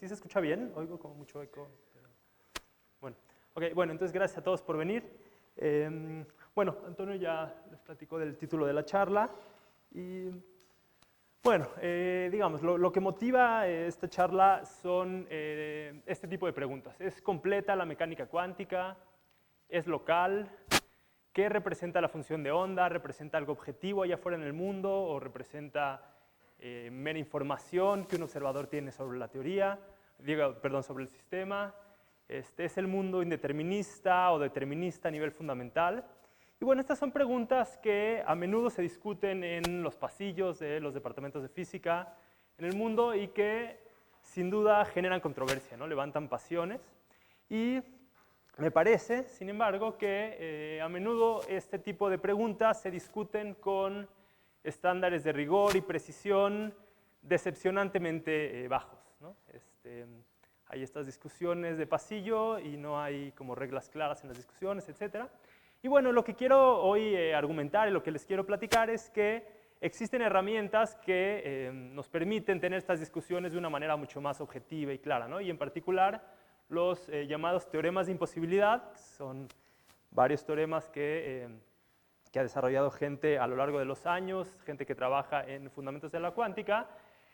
¿Sí se escucha bien? Oigo como mucho eco. Bueno, bueno, entonces gracias a todos por venir. Bueno, Antonio ya les platicó del título de la charla. Y bueno, digamos, lo que motiva esta charla son este tipo de preguntas. ¿Es completa la mecánica cuántica? ¿Es local? ¿Qué representa la función de onda? ¿Representa algo objetivo allá afuera en el mundo? ¿O representa mera información que un observador tiene sobre la teoría? Perdón, sobre el sistema. ¿Es el mundo indeterminista o determinista a nivel fundamental? Y bueno, estas son preguntas que a menudo se discuten en los pasillos de los departamentos de física en el mundo y que sin duda generan controversia, ¿no? Levantan pasiones. Y me parece, sin embargo, que a menudo este tipo de preguntas se discuten con estándares de rigor y precisión decepcionantemente bajos, ¿no? Hay estas discusiones de pasillo y no hay como reglas claras en las discusiones, etc. Y bueno, lo que quiero hoy argumentar y lo que les quiero platicar es que existen herramientas que nos permiten tener estas discusiones de una manera mucho más objetiva y clara, ¿no? Y en particular los llamados teoremas de imposibilidad, son varios teoremas que ha desarrollado gente a lo largo de los años, gente que trabaja en fundamentos de la cuántica.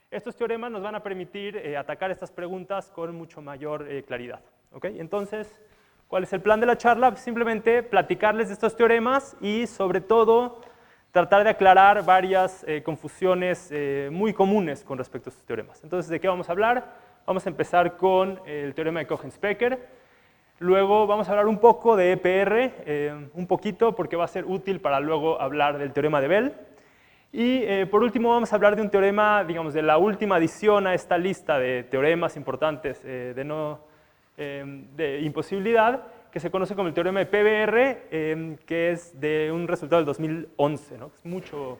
Estos teoremas nos van a permitir atacar estas preguntas con mucho mayor claridad. ¿Okay? Entonces, ¿cuál es el plan de la charla? Simplemente platicarles de estos teoremas y, sobre todo, tratar de aclarar varias confusiones muy comunes con respecto a estos teoremas. Entonces, ¿de qué vamos a hablar? Vamos a empezar con el teorema de Cohen-Specker. Luego vamos a hablar un poco de EPR, un poquito, porque va a ser útil para luego hablar del teorema de Bell. Y por último vamos a hablar de un teorema, digamos, de la última adición a esta lista de teoremas importantes de imposibilidad, que se conoce como el teorema de PBR, que es de un resultado del 2011, ¿no? Es mucho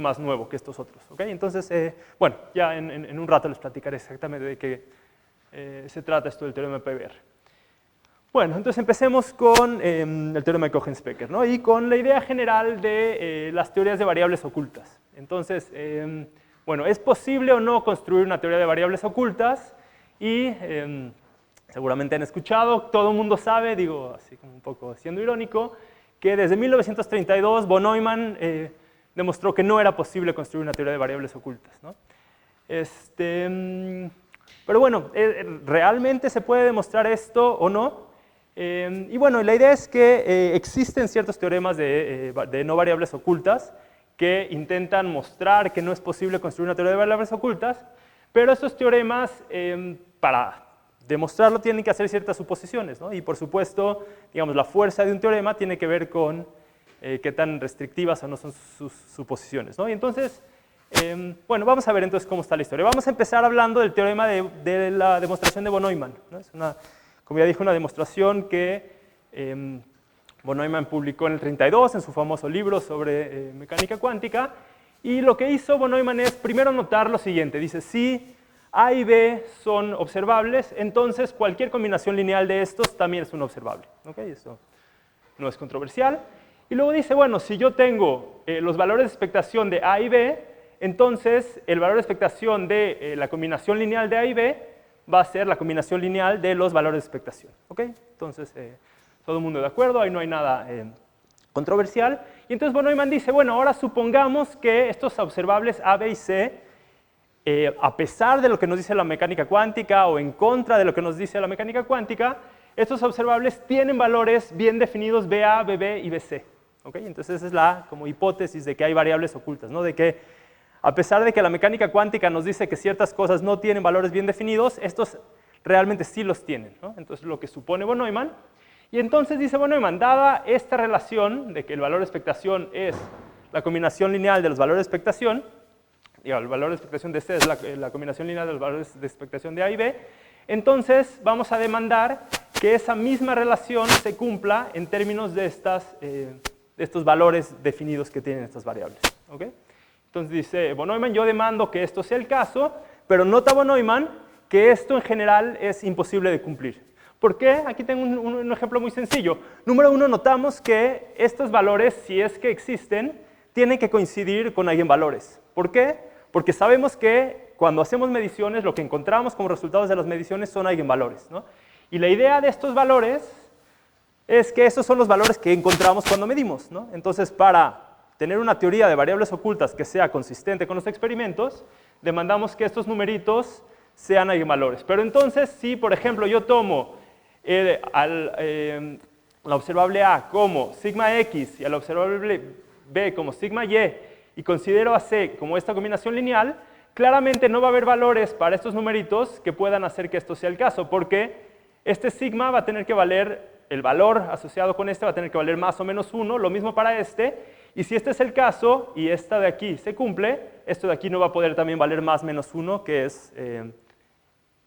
más nuevo que estos otros. ¿Okay? Entonces, bueno, ya en un rato les platicaré exactamente de qué se trata esto del teorema de PBR. Bueno, entonces empecemos con el teorema de Cohen-Specker, ¿no? Y con la idea general de las teorías de variables ocultas. Entonces, bueno, ¿es posible o no construir una teoría de variables ocultas? Y seguramente han escuchado, todo el mundo sabe, digo así como un poco siendo irónico, que desde 1932 von Neumann demostró que no era posible construir una teoría de variables ocultas, ¿no? Pero bueno, ¿realmente se puede demostrar esto o no? Y bueno, la idea es que existen ciertos teoremas de no variables ocultas que intentan mostrar que no es posible construir una teoría de variables ocultas, pero estos teoremas, para demostrarlo, tienen que hacer ciertas suposiciones, ¿no? Y por supuesto, digamos, la fuerza de un teorema tiene que ver con qué tan restrictivas o no son sus suposiciones, ¿no? Y entonces, bueno, vamos a ver entonces cómo está la historia. Vamos a empezar hablando del teorema de la demostración de von Neumann, ¿no? Es como ya dije, una demostración que von Neumann publicó en el 32 en su famoso libro sobre mecánica cuántica. Y lo que hizo von Neumann es primero notar lo siguiente. Dice, si A y B son observables, entonces cualquier combinación lineal de estos también es un observable. ¿Okay? Eso no es controversial. Y luego dice, bueno, si yo tengo los valores de expectación de A y B, entonces el valor de expectación de la combinación lineal de A y B va a ser la combinación lineal de los valores de expectación. ¿Okay? Entonces, todo el mundo de acuerdo, ahí no hay nada controversial. Y entonces von Neumann dice, bueno, ahora supongamos que estos observables A, B y C, a pesar de lo que nos dice la mecánica cuántica o en contra de lo que nos dice la mecánica cuántica, estos observables tienen valores bien definidos BA, BB y BC. ¿Okay? Entonces esa es la como hipótesis de que hay variables ocultas, ¿no? De que a pesar de que la mecánica cuántica nos dice que ciertas cosas no tienen valores bien definidos, estos realmente sí los tienen, ¿no? Entonces lo que supone von Neumann. Y entonces dice von Neumann, dada esta relación de que el valor de expectación es la combinación lineal de los valores de expectación, y el valor de expectación de C es la combinación lineal de los valores de expectación de A y B, entonces vamos a demandar que esa misma relación se cumpla en términos de estos valores definidos que tienen estas variables. ¿Okay? Entonces dice von Neumann, yo demando que esto sea el caso, pero nota von Neumann que esto en general es imposible de cumplir. ¿Por qué? Aquí tengo un ejemplo muy sencillo. Número uno, notamos que estos valores, si es que existen, tienen que coincidir con eigenvalores. ¿Por qué? Porque sabemos que cuando hacemos mediciones, lo que encontramos como resultados de las mediciones son eigenvalores, ¿no? Y la idea de estos valores es que estos son los valores que encontramos cuando medimos, ¿no? Entonces, para tener una teoría de variables ocultas que sea consistente con los experimentos, demandamos que estos numeritos sean eigenvalores. Pero entonces, si por ejemplo yo tomo la observable A como sigma X y a la observable B como sigma Y y considero a C como esta combinación lineal, claramente no va a haber valores para estos numeritos que puedan hacer que esto sea el caso, porque este sigma va a tener que valer, el valor asociado con este va a tener que valer más o menos 1, lo mismo para este, y si este es el caso y esta de aquí se cumple, esto de aquí no va a poder también valer más menos 1, que es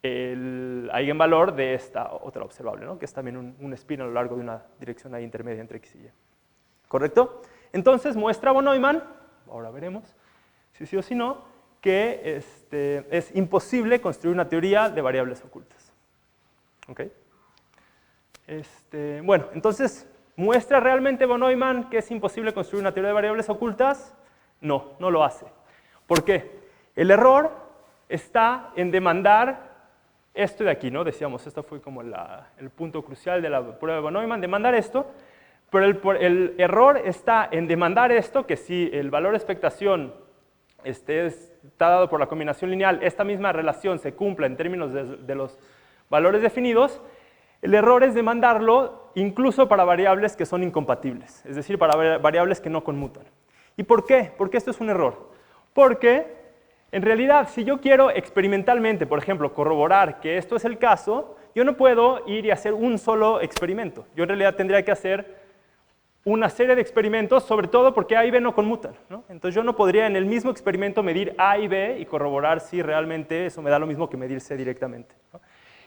el eigenvalor de esta otra observable, ¿no? Que es también un spin a lo largo de una dirección ahí intermedia entre X y Y. ¿Correcto? Entonces muestra von Neumann, ahora veremos si sí o si no, que es imposible construir una teoría de variables ocultas. ¿Ok? Bueno, entonces, ¿muestra realmente von Neumann que es imposible construir una teoría de variables ocultas? No, no lo hace. ¿Por qué? El error está en demandar esto de aquí, ¿no? Decíamos, esto fue como el punto crucial de la prueba de von Neumann, demandar esto, pero el error está en demandar esto, que si el valor de expectación está dado por la combinación lineal, esta misma relación se cumpla en términos de los valores definidos, el error es demandarlo incluso para variables que son incompatibles, es decir, para variables que no conmutan. ¿Y por qué? Porque esto es un error. Porque, en realidad, si yo quiero experimentalmente, por ejemplo, corroborar que esto es el caso, yo no puedo ir y hacer un solo experimento. Yo en realidad tendría que hacer una serie de experimentos, sobre todo porque A y B no conmutan, ¿no? Entonces yo no podría en el mismo experimento medir A y B y corroborar si realmente eso me da lo mismo que medir C directamente, ¿no?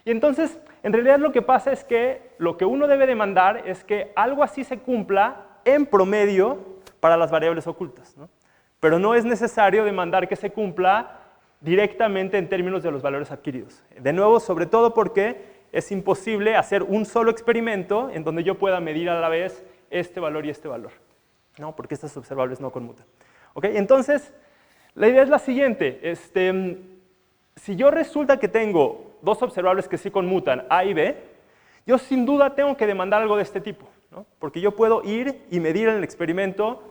Y entonces, en realidad lo que pasa es que lo que uno debe demandar es que algo así se cumpla en promedio para las variables ocultas, ¿no? Pero no es necesario demandar que se cumpla directamente en términos de los valores adquiridos. De nuevo, sobre todo porque es imposible hacer un solo experimento en donde yo pueda medir a la vez este valor y este valor, ¿no? Porque estas observables no conmutan. ¿Ok? Entonces, la idea es la siguiente. Si yo resulta que tengo dos observables que sí conmutan, A y B, yo sin duda tengo que demandar algo de este tipo, ¿no? Porque yo puedo ir y medir en el experimento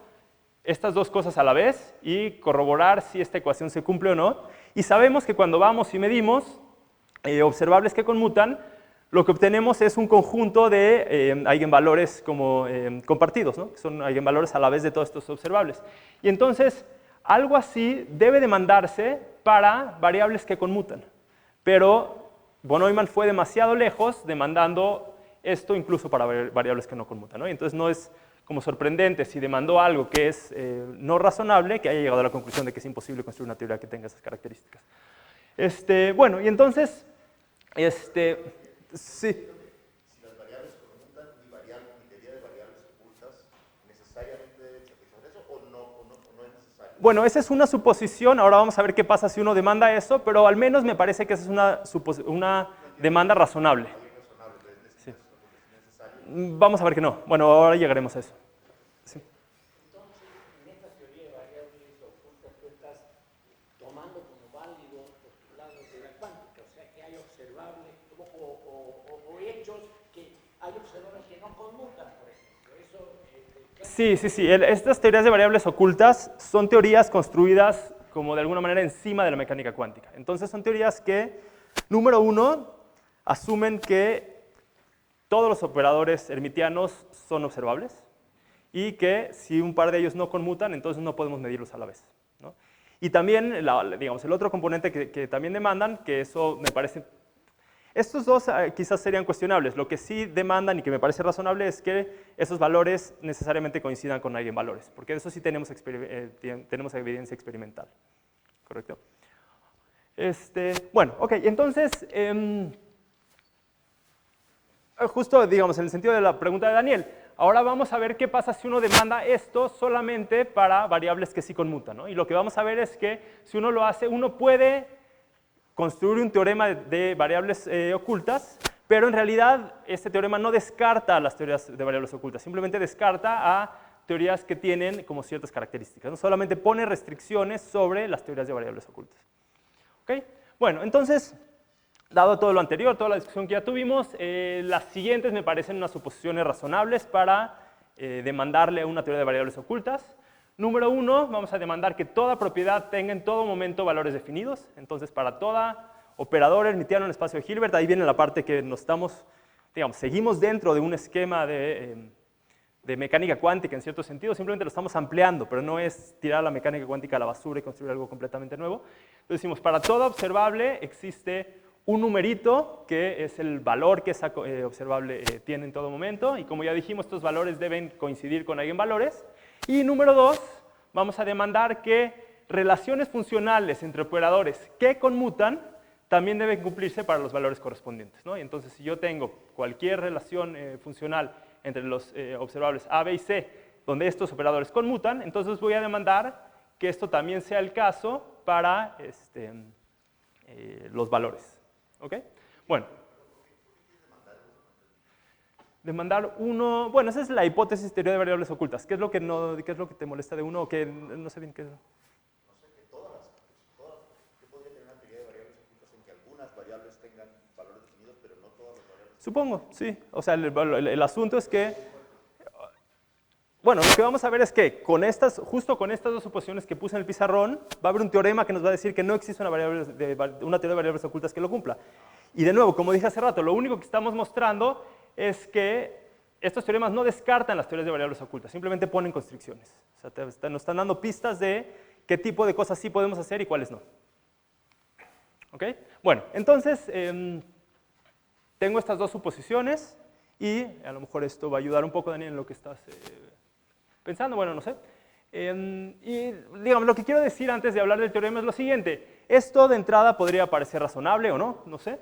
estas dos cosas a la vez y corroborar si esta ecuación se cumple o no. Y sabemos que cuando vamos y medimos observables que conmutan, lo que obtenemos es un conjunto de eigenvalores como compartidos, ¿no? Que son eigenvalores a la vez de todos estos observables. Y entonces, algo así debe demandarse para variables que conmutan. Pero von Neumann fue demasiado lejos demandando esto incluso para variables que no conmutan, ¿no? Y entonces no es como sorprendente si demandó algo que es no razonable, que haya llegado a la conclusión de que es imposible construir una teoría que tenga esas características. Bueno, y entonces, sí. Si las variables conmutan, mi teoría de variables ocultas necesariamente debe satisfacer eso o no es necesario. Bueno, esa es una suposición, ahora vamos a ver qué pasa si uno demanda eso, pero al menos me parece que esa es una demanda razonable. Sí. Vamos a ver que no. Bueno, ahora llegaremos a eso. Sí. Entonces, en esta teoría de variables ocultas tú estás tomando como válido postulados de la cuántica, o sea que hay observables o hechos que hay observables que no conmutan, por ejemplo. Eso, Sí. Estas teorías de variables ocultas son teorías construidas como de alguna manera encima de la mecánica cuántica. Entonces son teorías que, número uno, asumen que todos los operadores hermitianos son observables y que si un par de ellos no conmutan, entonces no podemos medirlos a la vez, ¿no? Y también, digamos, el otro componente que también demandan, que eso me parece... Estos dos quizás serían cuestionables. Lo que sí demandan y que me parece razonable es que esos valores necesariamente coincidan con eigenvalores, porque de eso sí tenemos evidencia experimental. ¿Correcto? Bueno, ok, entonces... justo, digamos, en el sentido de la pregunta de Daniel, ahora vamos a ver qué pasa si uno demanda esto solamente para variables que sí conmutan, ¿no? Y lo que vamos a ver es que si uno lo hace, uno puede construir un teorema de variables ocultas, pero en realidad este teorema no descarta las teorías de variables ocultas, simplemente descarta a teorías que tienen como ciertas características, no solamente pone restricciones sobre las teorías de variables ocultas. ¿Ok? Bueno, entonces, dado todo lo anterior, toda la discusión que ya tuvimos, las siguientes me parecen unas suposiciones razonables para demandarle una teoría de variables ocultas. Número 1, vamos a demandar que toda propiedad tenga en todo momento valores definidos. Entonces, para toda operador hermitiano en el espacio de Hilbert, ahí viene la parte que nos estamos, digamos, seguimos dentro de un esquema de mecánica cuántica en cierto sentido, simplemente lo estamos ampliando, pero no es tirar la mecánica cuántica a la basura y construir algo completamente nuevo. Entonces decimos, para toda observable existe un numerito que es el valor que esa observable tiene en todo momento, y como ya dijimos, estos valores deben coincidir con eigenvalores. Y número 2, vamos a demandar que relaciones funcionales entre operadores que conmutan también deben cumplirse para los valores correspondientes, ¿no? Y entonces, si yo tengo cualquier relación funcional entre los observables A, B y C, donde estos operadores conmutan, entonces voy a demandar que esto también sea el caso para los valores. ¿Ok? Bueno. Demandar uno, bueno, esa es la hipótesis teoría de variables ocultas. ¿Qué es lo que, qué es lo que te molesta de uno o que no sé bien qué es? No sé, que yo podría tener una teoría de variables ocultas en que algunas variables tengan valores definidos, pero no todas las variables. Supongo, sí. O sea, el asunto es que, bueno, lo que vamos a ver es que con justo con estas dos suposiciones que puse en el pizarrón, va a haber un teorema que nos va a decir que no existe una teoría de variables ocultas que lo cumpla. Y de nuevo, como dije hace rato, lo único que estamos mostrando es que estos teoremas no descartan las teorías de variables ocultas, simplemente ponen constricciones. O sea, nos están dando pistas de qué tipo de cosas sí podemos hacer y cuáles no. ¿Ok? Bueno, entonces, tengo estas dos suposiciones y a lo mejor esto va a ayudar un poco, Daniel, en lo que estás pensando, bueno, no sé. Y digamos, lo que quiero decir antes de hablar del teorema es lo siguiente. Esto de entrada podría parecer razonable o no, no sé.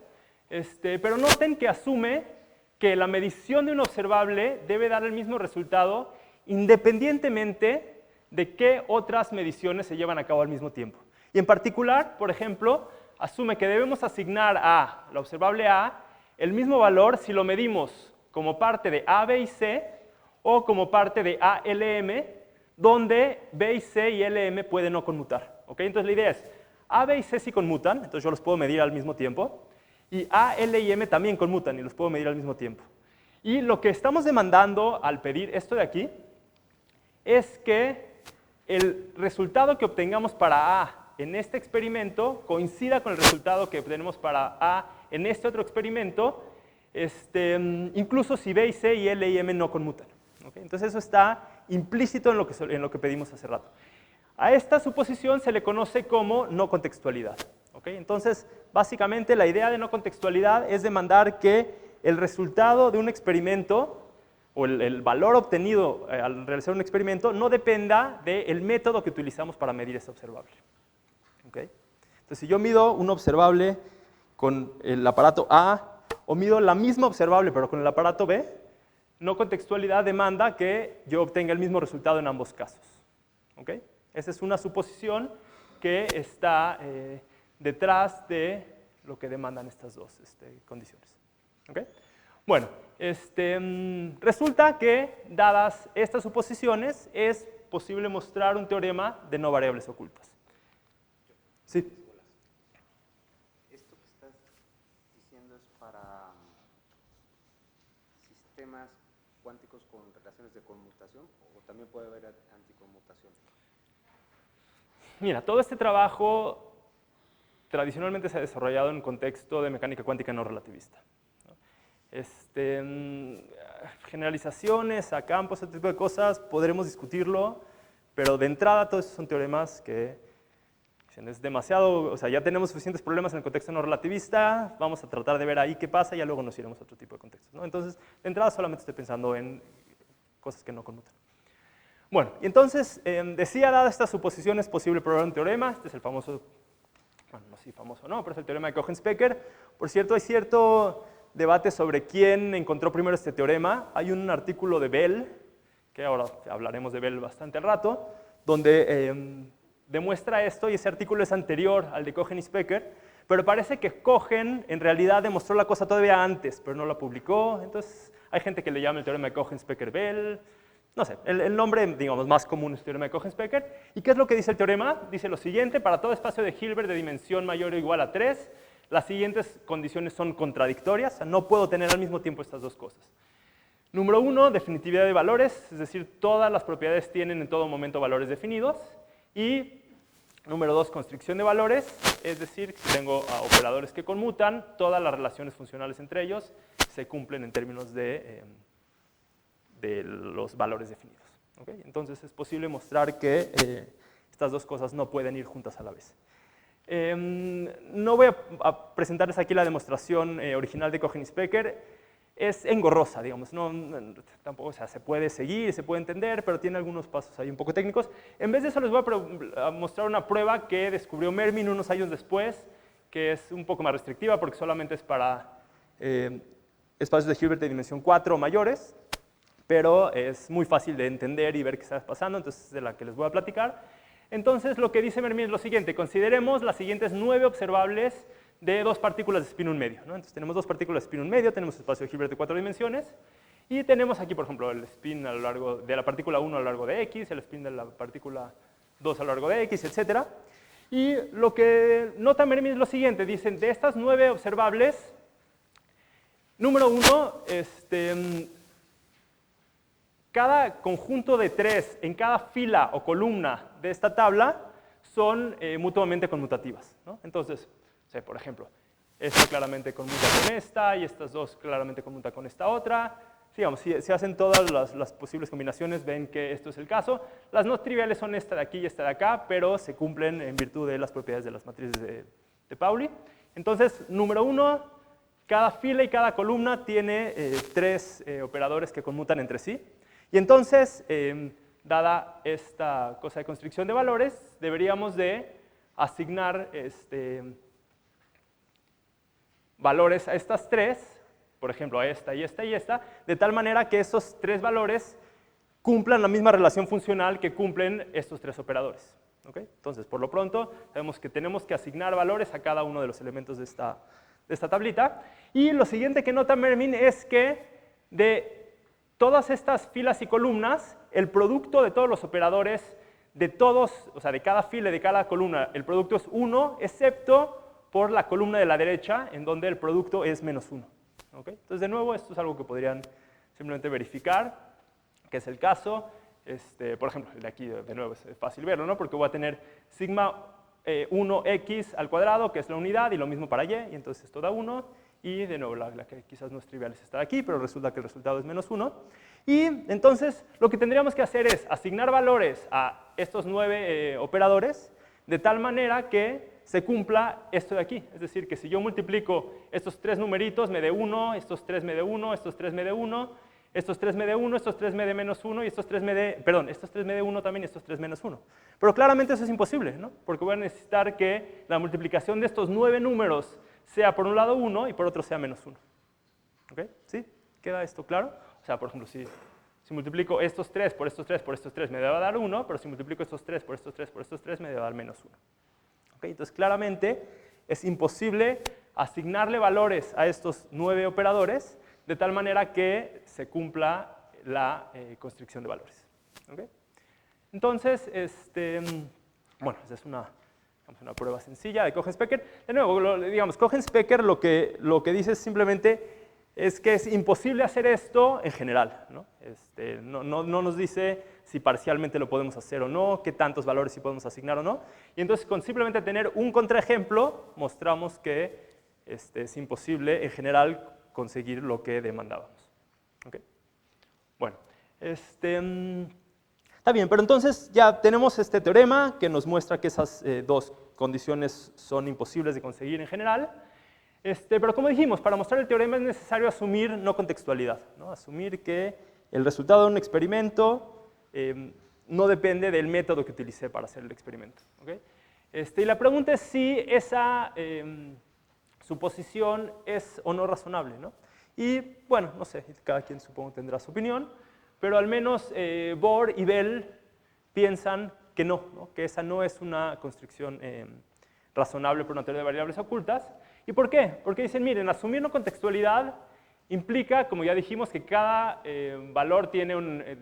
Pero noten que asume que la medición de un observable debe dar el mismo resultado independientemente de qué otras mediciones se llevan a cabo al mismo tiempo. Y en particular, por ejemplo, asume que debemos asignar a la observable A el mismo valor si lo medimos como parte de A, B y C o como parte de A, L, M, donde B y C y L, M pueden no conmutar. ¿Ok? Entonces la idea es, A, B y C sí conmutan, entonces yo los puedo medir al mismo tiempo. Y A, L y M también conmutan y los puedo medir al mismo tiempo. Y lo que estamos demandando al pedir esto de aquí es que el resultado que obtengamos para A en este experimento coincida con el resultado que obtenemos para A en este otro experimento, incluso si B y C y L y M no conmutan. ¿Okay? Entonces eso está implícito en lo que pedimos hace rato. A esta suposición se le conoce como no contextualidad. ¿Okay? Entonces, básicamente la idea de no contextualidad es demandar que el resultado de un experimento o el valor obtenido al realizar un experimento no dependa del método que utilizamos para medir ese observable. ¿Okay? Entonces, si yo mido un observable con el aparato A o mido la misma observable pero con el aparato B, no contextualidad demanda que yo obtenga el mismo resultado en ambos casos. ¿Okay? Esa es una suposición que está detrás de lo que demandan estas dos condiciones. ¿Okay? Bueno, resulta que, dadas estas suposiciones, es posible mostrar un teorema de no variables ocultas. Sí. Esto que estás diciendo es para sistemas cuánticos con relaciones de conmutación, o también puede haber anticonmutación. Mira, todo este trabajo tradicionalmente se ha desarrollado en un contexto de mecánica cuántica no relativista. Generalizaciones a campos, ese tipo de cosas, podremos discutirlo, pero de entrada todos esos son teoremas que es demasiado, o sea, ya tenemos suficientes problemas en el contexto no relativista, vamos a tratar de ver ahí qué pasa y ya luego nos iremos a otro tipo de contextos, ¿no? Entonces, de entrada solamente estoy pensando en cosas que no conmutan. Bueno, y entonces, decía, dada esta suposición, es posible probar un teorema. Este es el famoso, bueno, no sé si famoso o no, pero es el teorema de Cohen-Specker. Por cierto, hay cierto debate sobre quién encontró primero este teorema. Hay un artículo de Bell, que ahora hablaremos de Bell bastante al rato, donde demuestra esto, y ese artículo es anterior al de Cohen y Specker, pero parece que Cohen en realidad demostró la cosa todavía antes, pero no la publicó. Entonces, hay gente que le llama el teorema de Cohen-Specker-Bell. no sé, el nombre, digamos, más común es el teorema de Cohen-Specker. ¿Y qué es lo que dice el teorema? Dice lo siguiente: para todo espacio de Hilbert de dimensión mayor o igual a 3, las siguientes condiciones son contradictorias, o sea, no puedo tener al mismo tiempo estas dos cosas. Número 1, definitividad de valores, es decir, todas las propiedades tienen en todo momento valores definidos. Y número 2, constricción de valores, es decir, si tengo operadores que conmutan, todas las relaciones funcionales entre ellos se cumplen en términos de los valores definidos. ¿Okay? Entonces es posible mostrar que estas dos cosas no pueden ir juntas a la vez. No voy a presentarles aquí la demostración original de Cohen y Specker. Es engorrosa, digamos, tampoco, o sea, se puede seguir, se puede entender, pero tiene algunos pasos ahí un poco técnicos. En vez de eso les voy a mostrar una prueba que descubrió Mermin unos años después, que es un poco más restrictiva porque solamente es para espacios de Hilbert de dimensión 4 o mayores, pero es muy fácil de entender y ver qué está pasando, entonces es de la que les voy a platicar. Entonces lo que dice Mermin es lo siguiente: consideremos las siguientes 9 observables de dos partículas de spin 1 medio, ¿no? Entonces tenemos dos partículas de spin 1 medio, tenemos espacio de Hilbert de 4 dimensiones, y tenemos aquí, por ejemplo, el spin a lo largo de la partícula 1 a lo largo de x, el spin de la partícula 2 a lo largo de x, etc. Y lo que nota Mermin es lo siguiente: dicen, de estas 9 observables, número 1, cada conjunto de 3 en cada fila o columna de esta tabla son mutuamente conmutativas, ¿no? Entonces, por ejemplo, esta claramente conmuta con esta y estas dos claramente conmuta con esta otra. Digamos, si hacen todas las posibles combinaciones, ven que esto es el caso. Las no triviales son esta de aquí y esta de acá, pero se cumplen en virtud de las propiedades de las matrices de Pauli. Entonces, número 1, cada fila y cada columna tiene 3 operadores que conmutan entre sí. Y entonces, dada esta cosa de constricción de valores, deberíamos de asignar valores a estas 3, por ejemplo, a esta y esta y esta, de tal manera que esos 3 valores cumplan la misma relación funcional que cumplen estos 3 operadores. ¿Okay? Entonces, por lo pronto, sabemos que tenemos que asignar valores a cada uno de los elementos de esta tablita. Y lo siguiente que nota Mermin es que de todas estas filas y columnas, el producto de todos los operadores, de todos, o sea, de cada fila y de cada columna, el producto es 1, excepto por la columna de la derecha, en donde el producto es menos 1. ¿Okay? Entonces, de nuevo, esto es algo que podrían simplemente verificar, que es el caso. Por ejemplo, el de aquí, de nuevo, es fácil verlo, ¿no? Porque voy a tener sigma 1x al cuadrado, que es la unidad, y lo mismo para y entonces esto da 1. Y, de nuevo, la que quizás no es trivial es esta de aquí, pero resulta que el resultado es menos 1. Y, entonces, lo que tendríamos que hacer es asignar valores a estos 9 operadores, de tal manera que se cumpla esto de aquí. Es decir, que si yo multiplico estos 3 numeritos, me dé 1, estos 3 me dé 1, estos 3 me dé 1, estos 3 me dé 1, estos 3 me dé menos 1, y estos 3 me dé, perdón, estos 3 me dé 1 también y estos 3 menos 1. Pero claramente eso es imposible, ¿no? Porque voy a necesitar que la multiplicación de estos 9 números sea por un lado 1 y por otro sea menos 1. ¿Ok? ¿Sí? ¿Queda esto claro? O sea, por ejemplo, si multiplico estos 3 por estos 3 por estos 3 me debe dar 1, pero si multiplico estos 3 por estos 3 por estos 3 me debe dar menos 1. ¿Okay? Entonces, claramente es imposible asignarle valores a estos 9 operadores de tal manera que se cumpla la constricción de valores. ¿Okay? Entonces, bueno, esa es una prueba sencilla de Cohen-Specker. De nuevo, digamos, Cohen-Specker lo que dice simplemente es que es imposible hacer esto en general, ¿no? No nos dice si parcialmente lo podemos hacer o no, qué tantos valores sí podemos asignar o no. Y entonces, con simplemente tener un contraejemplo, mostramos que es imposible en general conseguir lo que demandábamos. ¿Okay? Bueno, está bien, pero entonces ya tenemos este teorema que nos muestra que esas dos condiciones son imposibles de conseguir en general. Pero como dijimos, para mostrar el teorema es necesario asumir no contextualidad, ¿no? Asumir que el resultado de un experimento no depende del método que utilicé para hacer el experimento. ¿Okay? Y la pregunta es si esa suposición es o no razonable, ¿no? Y bueno, no sé, cada quien supongo tendrá su opinión, pero al menos Bohr y Bell piensan que no, que esa no es una constricción razonable por una teoría de variables ocultas. ¿Y por qué? Porque dicen, miren, asumir no contextualidad implica, como ya dijimos, que cada valor tiene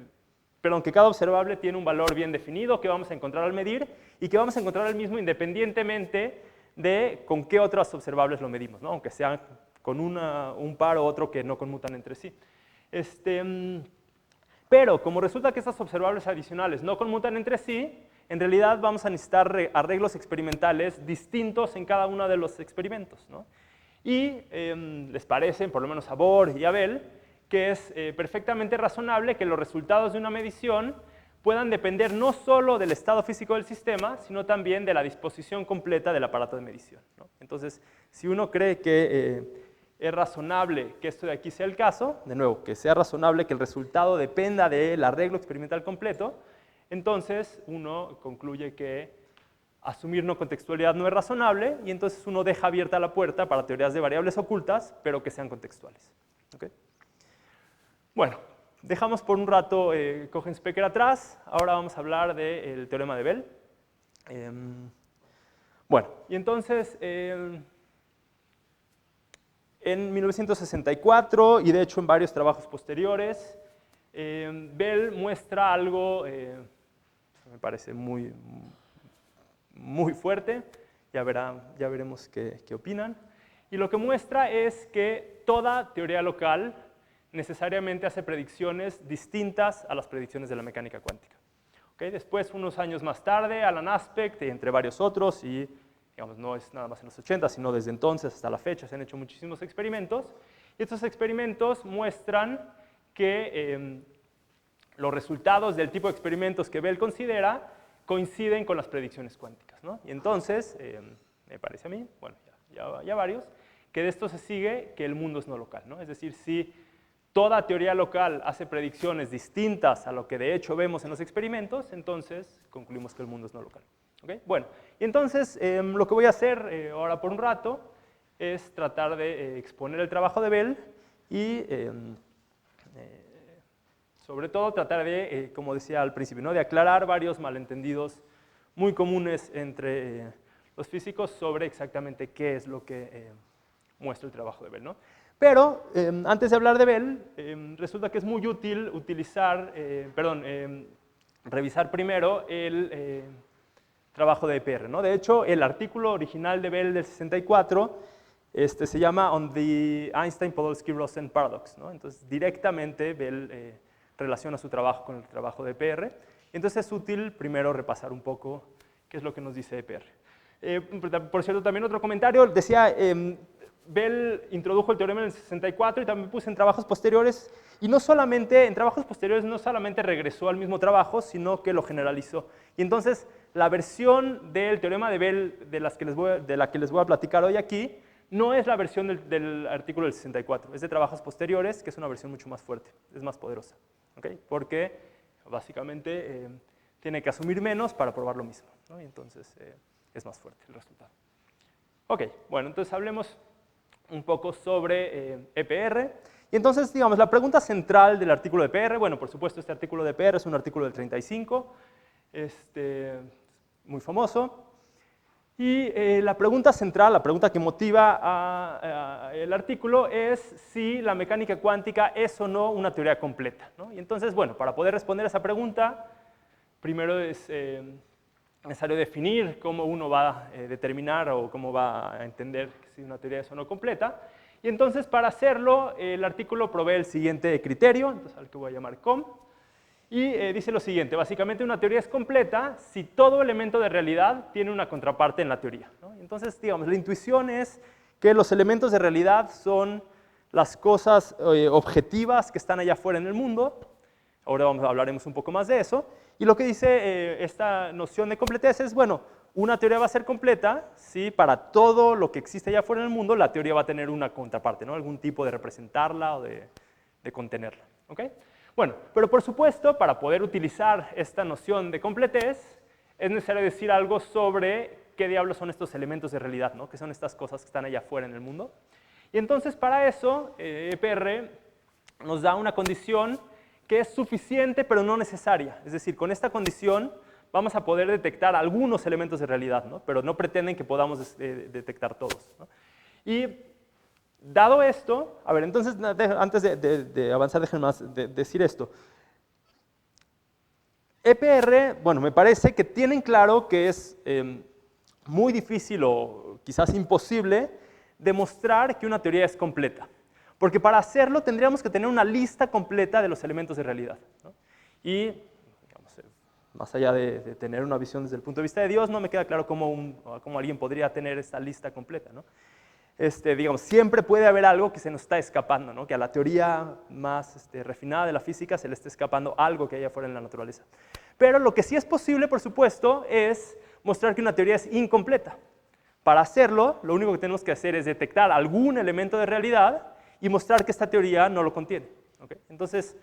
que cada observable tiene un valor bien definido que vamos a encontrar al medir y que vamos a encontrar el mismo independientemente de con qué otros observables lo medimos, ¿no? Aunque sean con un par o otro que no conmutan entre sí. Pero como resulta que esas observables adicionales no conmutan entre sí, en realidad vamos a necesitar arreglos experimentales distintos en cada uno de los experimentos, ¿no? Y les parece, por lo menos a Bohr y a Bell, que es perfectamente razonable que los resultados de una medición puedan depender no solo del estado físico del sistema, sino también de la disposición completa del aparato de medición, ¿no? Entonces, si uno cree que es razonable que esto de aquí sea el caso, de nuevo, que sea razonable que el resultado dependa del arreglo experimental completo, entonces uno concluye que asumir no contextualidad no es razonable y entonces uno deja abierta la puerta para teorías de variables ocultas, pero que sean contextuales. ¿Okay? Bueno, dejamos por un rato Cohen-Specker atrás, ahora vamos a hablar del teorema de Bell. Bueno, y entonces en 1964, y de hecho en varios trabajos posteriores, Bell muestra algo, me parece muy fuerte, ya veremos qué opinan. Y lo que muestra es que toda teoría local necesariamente hace predicciones distintas a las predicciones de la mecánica cuántica. ¿Okay? Después, unos años más tarde, Alan Aspect, entre varios otros, y digamos, no es nada más en los 80, sino desde entonces hasta la fecha se han hecho muchísimos experimentos, y estos experimentos muestran que los resultados del tipo de experimentos que Bell considera coinciden con las predicciones cuánticas, ¿no? Y entonces, me parece a mí, bueno, ya varios, que de esto se sigue que el mundo es no local, ¿no? Es decir, si toda teoría local hace predicciones distintas a lo que de hecho vemos en los experimentos, entonces concluimos que el mundo es no local. ¿Okay? Bueno, y entonces lo que voy a hacer ahora por un rato es tratar de exponer el trabajo de Bell y sobre todo tratar de, como decía al principio, ¿no? de aclarar varios malentendidos muy comunes entre los físicos sobre exactamente qué es lo que muestra el trabajo de Bell, ¿no? Pero antes de hablar de Bell, resulta que es muy útil revisar primero el trabajo de EPR, ¿no? De hecho, el artículo original de Bell del 64 se llama On the Einstein-Podolsky-Rosen Paradox, ¿no? Entonces, directamente Bell relaciona su trabajo con el trabajo de EPR. Entonces, es útil primero repasar un poco qué es lo que nos dice EPR. Por cierto, también otro comentario, decía, Bell introdujo el teorema en el 64 y también puse en trabajos posteriores, y en trabajos posteriores no solamente regresó al mismo trabajo, sino que lo generalizó. Y entonces, la versión del teorema de Bell de la que les voy a platicar hoy aquí, no es la versión del artículo del 64, es de trabajos posteriores, que es una versión mucho más fuerte, es más poderosa, ¿okay? Porque básicamente tiene que asumir menos para probar lo mismo, ¿no? Y entonces es más fuerte el resultado. Ok, bueno, entonces hablemos un poco sobre EPR. Y entonces, digamos, la pregunta central del artículo de EPR, bueno, por supuesto, este artículo de EPR es un artículo del 35, muy famoso. Y la pregunta central, la pregunta que motiva el artículo es si la mecánica cuántica es o no una teoría completa, ¿no? Y entonces, bueno, para poder responder a esa pregunta, primero es necesario definir cómo uno va a determinar o cómo va a entender si una teoría es o no completa. Y entonces, para hacerlo, el artículo provee el siguiente criterio, entonces al que voy a llamar COM, y dice lo siguiente: básicamente una teoría es completa si todo elemento de realidad tiene una contraparte en la teoría, ¿no? Entonces, digamos, la intuición es que los elementos de realidad son las cosas objetivas que están allá afuera en el mundo. Ahora hablaremos un poco más de eso. Y lo que dice esta noción de completez es, bueno, una teoría va a ser completa si para todo lo que existe allá afuera en el mundo la teoría va a tener una contraparte, ¿no? Algún tipo de representarla o de contenerla. ¿Okay? Bueno, pero por supuesto, para poder utilizar esta noción de completez, es necesario decir algo sobre qué diablos son estos elementos de realidad, ¿no? ¿Qué son estas cosas que están allá afuera en el mundo? Y entonces, para eso, EPR nos da una condición que es suficiente pero no necesaria. Es decir, con esta condición vamos a poder detectar algunos elementos de realidad, ¿no? Pero no pretenden que podamos detectar todos, ¿no? Y dado esto, a ver, entonces, antes de avanzar, déjenme más decir esto. EPR, bueno, me parece que tienen claro que es muy difícil o quizás imposible demostrar que una teoría es completa. Porque para hacerlo tendríamos que tener una lista completa de los elementos de realidad, ¿no? Y, digamos, más allá de tener una visión desde el punto de vista de Dios, no me queda claro cómo alguien podría tener esta lista completa, ¿no? Digamos, siempre puede haber algo que se nos está escapando, ¿no? Que a la teoría más refinada de la física se le esté escapando algo que hay afuera en la naturaleza. Pero lo que sí es posible, por supuesto, es mostrar que una teoría es incompleta. Para hacerlo, lo único que tenemos que hacer es detectar algún elemento de realidad y mostrar que esta teoría no lo contiene, ¿okay? Entonces,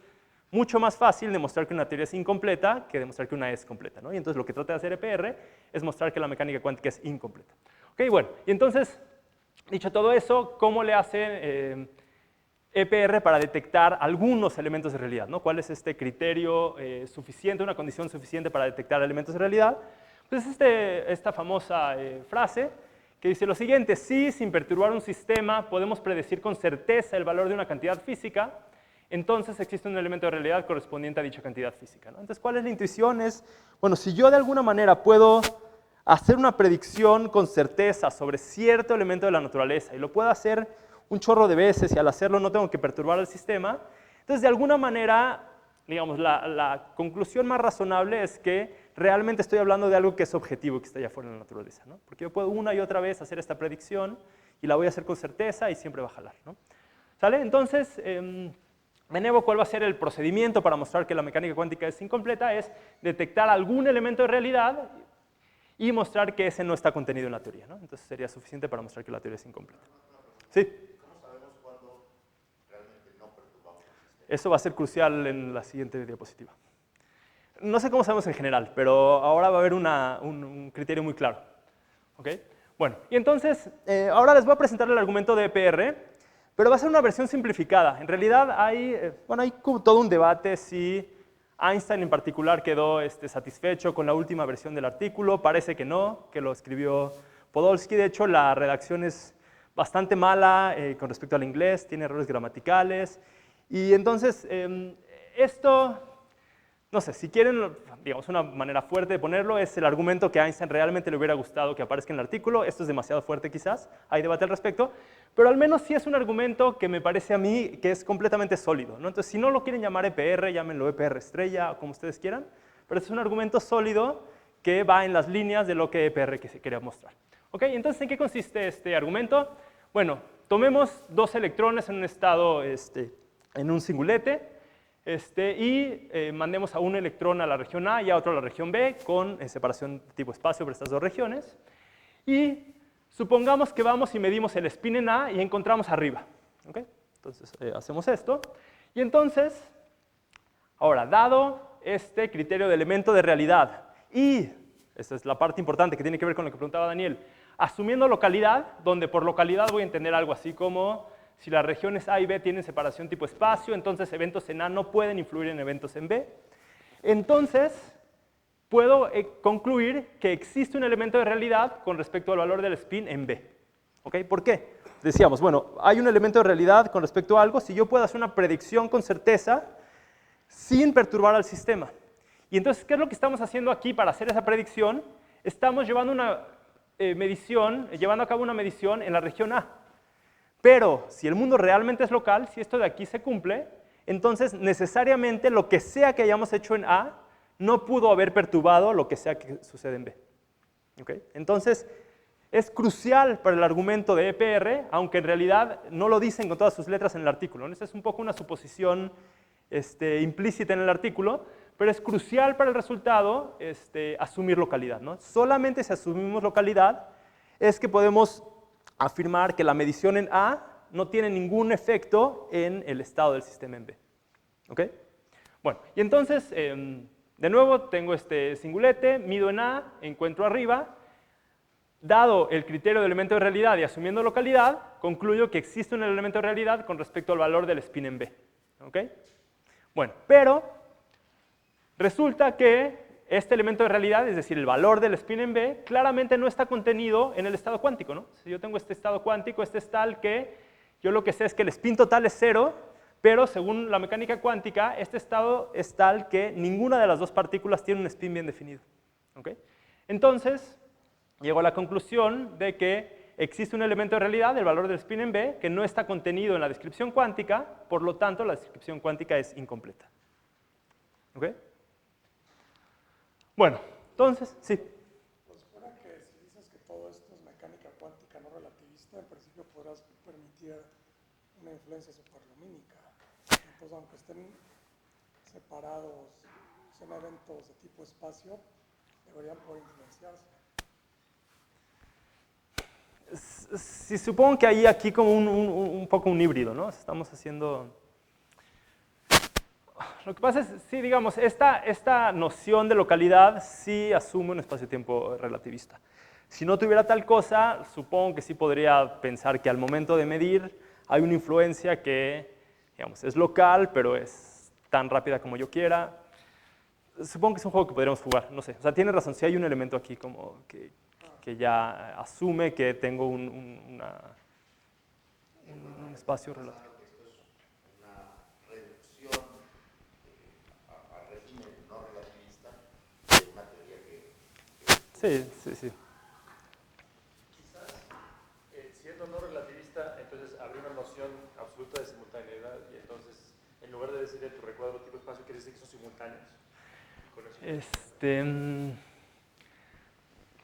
mucho más fácil demostrar que una teoría es incompleta que demostrar que una es completa, ¿no? Y entonces lo que trata de hacer EPR es mostrar que la mecánica cuántica es incompleta. ¿Okay? Bueno, y entonces, dicho todo eso, ¿cómo le hace EPR para detectar algunos elementos de realidad, ¿no? ¿Cuál es este criterio suficiente, una condición suficiente para detectar elementos de realidad? Pues esta famosa frase que dice lo siguiente: si sin perturbar un sistema podemos predecir con certeza el valor de una cantidad física, entonces existe un elemento de realidad correspondiente a dicha cantidad física, ¿no? Entonces, ¿cuál es la intuición? Bueno, si yo de alguna manera puedo hacer una predicción con certeza sobre cierto elemento de la naturaleza y lo puedo hacer un chorro de veces y al hacerlo no tengo que perturbar el sistema, entonces de alguna manera, digamos, la conclusión más razonable es que realmente estoy hablando de algo que es objetivo, que está allá afuera en la naturaleza, ¿no? Porque yo puedo una y otra vez hacer esta predicción y la voy a hacer con certeza y siempre va a jalar, ¿no? ¿Sale? Entonces, de nuevo, ¿cuál va a ser el procedimiento para mostrar que la mecánica cuántica es incompleta? Es detectar algún elemento de realidad y mostrar que ese no está contenido en la teoría, ¿no? Entonces sería suficiente para mostrar que la teoría es incompleta. ¿Sí? ¿Cómo sabemos cuándo realmente no perturbamos el sistema? Eso va a ser crucial en la siguiente diapositiva. No sé cómo sabemos en general, pero ahora va a haber un criterio muy claro. ¿Okay? Bueno, y entonces, ahora les voy a presentar el argumento de EPR, pero va a ser una versión simplificada. En realidad hay todo un debate si Einstein en particular quedó satisfecho con la última versión del artículo. Parece que no, que lo escribió Podolsky. De hecho, la redacción es bastante mala con respecto al inglés, tiene errores gramaticales. Y entonces, esto, no sé, si quieren, digamos, una manera fuerte de ponerlo es el argumento que a Einstein realmente le hubiera gustado que aparezca en el artículo. Esto es demasiado fuerte quizás, hay debate al respecto, pero al menos sí es un argumento que me parece a mí que es completamente sólido, ¿no? Entonces, si no lo quieren llamar EPR, llámenlo EPR estrella o como ustedes quieran, pero es un argumento sólido que va en las líneas de lo que EPR que se quería mostrar. ¿Ok? Entonces, ¿en qué consiste este argumento? Bueno, tomemos dos electrones en un estado, en un singulete, y mandemos a un electrón a la región A y a otro a la región B con separación tipo espacio por estas dos regiones. Y supongamos que vamos y medimos el spin en A y encontramos arriba. ¿Okay? Entonces hacemos esto. Y entonces, ahora, dado este criterio de elemento de realidad, y esta es la parte importante que tiene que ver con lo que preguntaba Daniel, asumiendo localidad, donde por localidad voy a entender algo así como si las regiones A y B tienen separación tipo espacio, entonces eventos en A no pueden influir en eventos en B. Entonces, puedo concluir que existe un elemento de realidad con respecto al valor del spin en B. ¿Okay? ¿Por qué? Decíamos, bueno, hay un elemento de realidad con respecto a algo si yo puedo hacer una predicción con certeza sin perturbar al sistema. Y entonces, ¿qué es lo que estamos haciendo aquí para hacer esa predicción? Estamos llevando llevando a cabo una medición en la región A. Pero si el mundo realmente es local, si esto de aquí se cumple, entonces necesariamente lo que sea que hayamos hecho en A no pudo haber perturbado lo que sea que sucede en B. ¿Okay? Entonces, es crucial para el argumento de EPR, aunque en realidad no lo dicen con todas sus letras en el artículo. Esta es un poco una suposición implícita en el artículo, pero es crucial para el resultado asumir localidad, ¿no? Solamente si asumimos localidad es que podemos afirmar que la medición en A no tiene ningún efecto en el estado del sistema en B. ¿Ok? Bueno, y entonces, de nuevo, tengo este singulete, mido en A, encuentro arriba. Dado el criterio de elemento de realidad y asumiendo localidad, concluyo que existe un elemento de realidad con respecto al valor del spin en B. ¿Ok? Bueno, pero resulta que este elemento de realidad, es decir, el valor del spin en B, claramente no está contenido en el estado cuántico, ¿no? Si yo tengo este estado cuántico, este es tal que yo lo que sé es que el spin total es 0, pero según la mecánica cuántica, este estado es tal que ninguna de las dos partículas tiene un spin bien definido. ¿Okay? Entonces, llegó a la conclusión de que existe un elemento de realidad, el valor del spin en B, que no está contenido en la descripción cuántica, por lo tanto, la descripción cuántica es incompleta. ¿Okay? Bueno, entonces, sí. Pues fuera que si dices que todo esto es mecánica cuántica no relativista, en principio podrás permitir una influencia superlumínica. Entonces, aunque estén separados, sean eventos de tipo espacio, deberían poder influenciarse. Sí, supongo que hay aquí como un poco un híbrido, ¿no? Estamos haciendo... Lo que pasa es, sí, digamos, esta noción de localidad sí asume un espacio-tiempo relativista. Si no tuviera tal cosa, supongo que sí podría pensar que al momento de medir hay una influencia que, digamos, es local, pero es tan rápida como yo quiera. Supongo que es un juego que podríamos jugar, no sé. O sea, tiene razón, sí hay un elemento aquí como que ya asume que tengo un espacio relativo. Esto es una reducción al régimen no relativista de una teoría que Sí, sí, sí. Quizás, siendo no relativista, entonces habría una noción absoluta de simultaneidad y entonces, en lugar de decir de tu recuadro tipo espacio, quiere decir que son simultáneos. Con eso.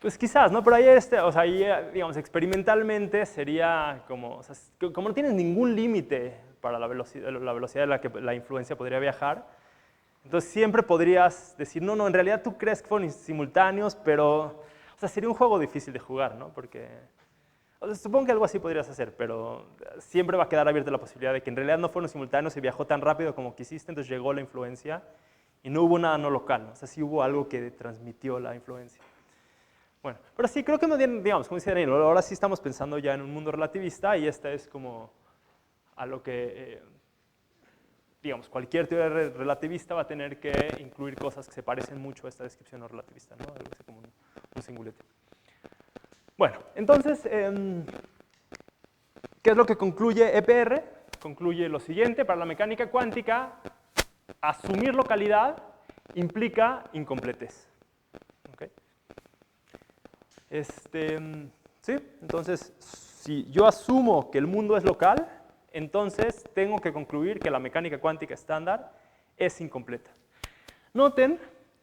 Pues quizás, ¿no? Pero ahí, o sea, ahí, digamos, experimentalmente sería como, o sea, como no tienes ningún límite para la velocidad de la que la influencia podría viajar, entonces siempre podrías decir, no, no, en realidad tú crees que fueron simultáneos, pero, o sea, sería un juego difícil de jugar, ¿no? Porque, o sea, supongo que algo así podrías hacer, pero siempre va a quedar abierta la posibilidad de que en realidad no fueron simultáneos y viajó tan rápido como quisiste, entonces llegó la influencia y no hubo nada no local, ¿no? O sea, sí hubo algo que transmitió la influencia. Bueno, pero sí, creo que más bien, digamos, como dice Daniel, ahora sí estamos pensando ya en un mundo relativista y esta es como a lo que, digamos, cualquier teoría relativista va a tener que incluir cosas que se parecen mucho a esta descripción no relativista, ¿no? Algo así como un singulete. Bueno, entonces, ¿qué es lo que concluye EPR? Concluye lo siguiente: para la mecánica cuántica, asumir localidad implica incompletez. ¿Okay? Sí, entonces, si yo asumo que el mundo es local, entonces tengo que concluir que la mecánica cuántica estándar es incompleta. Noten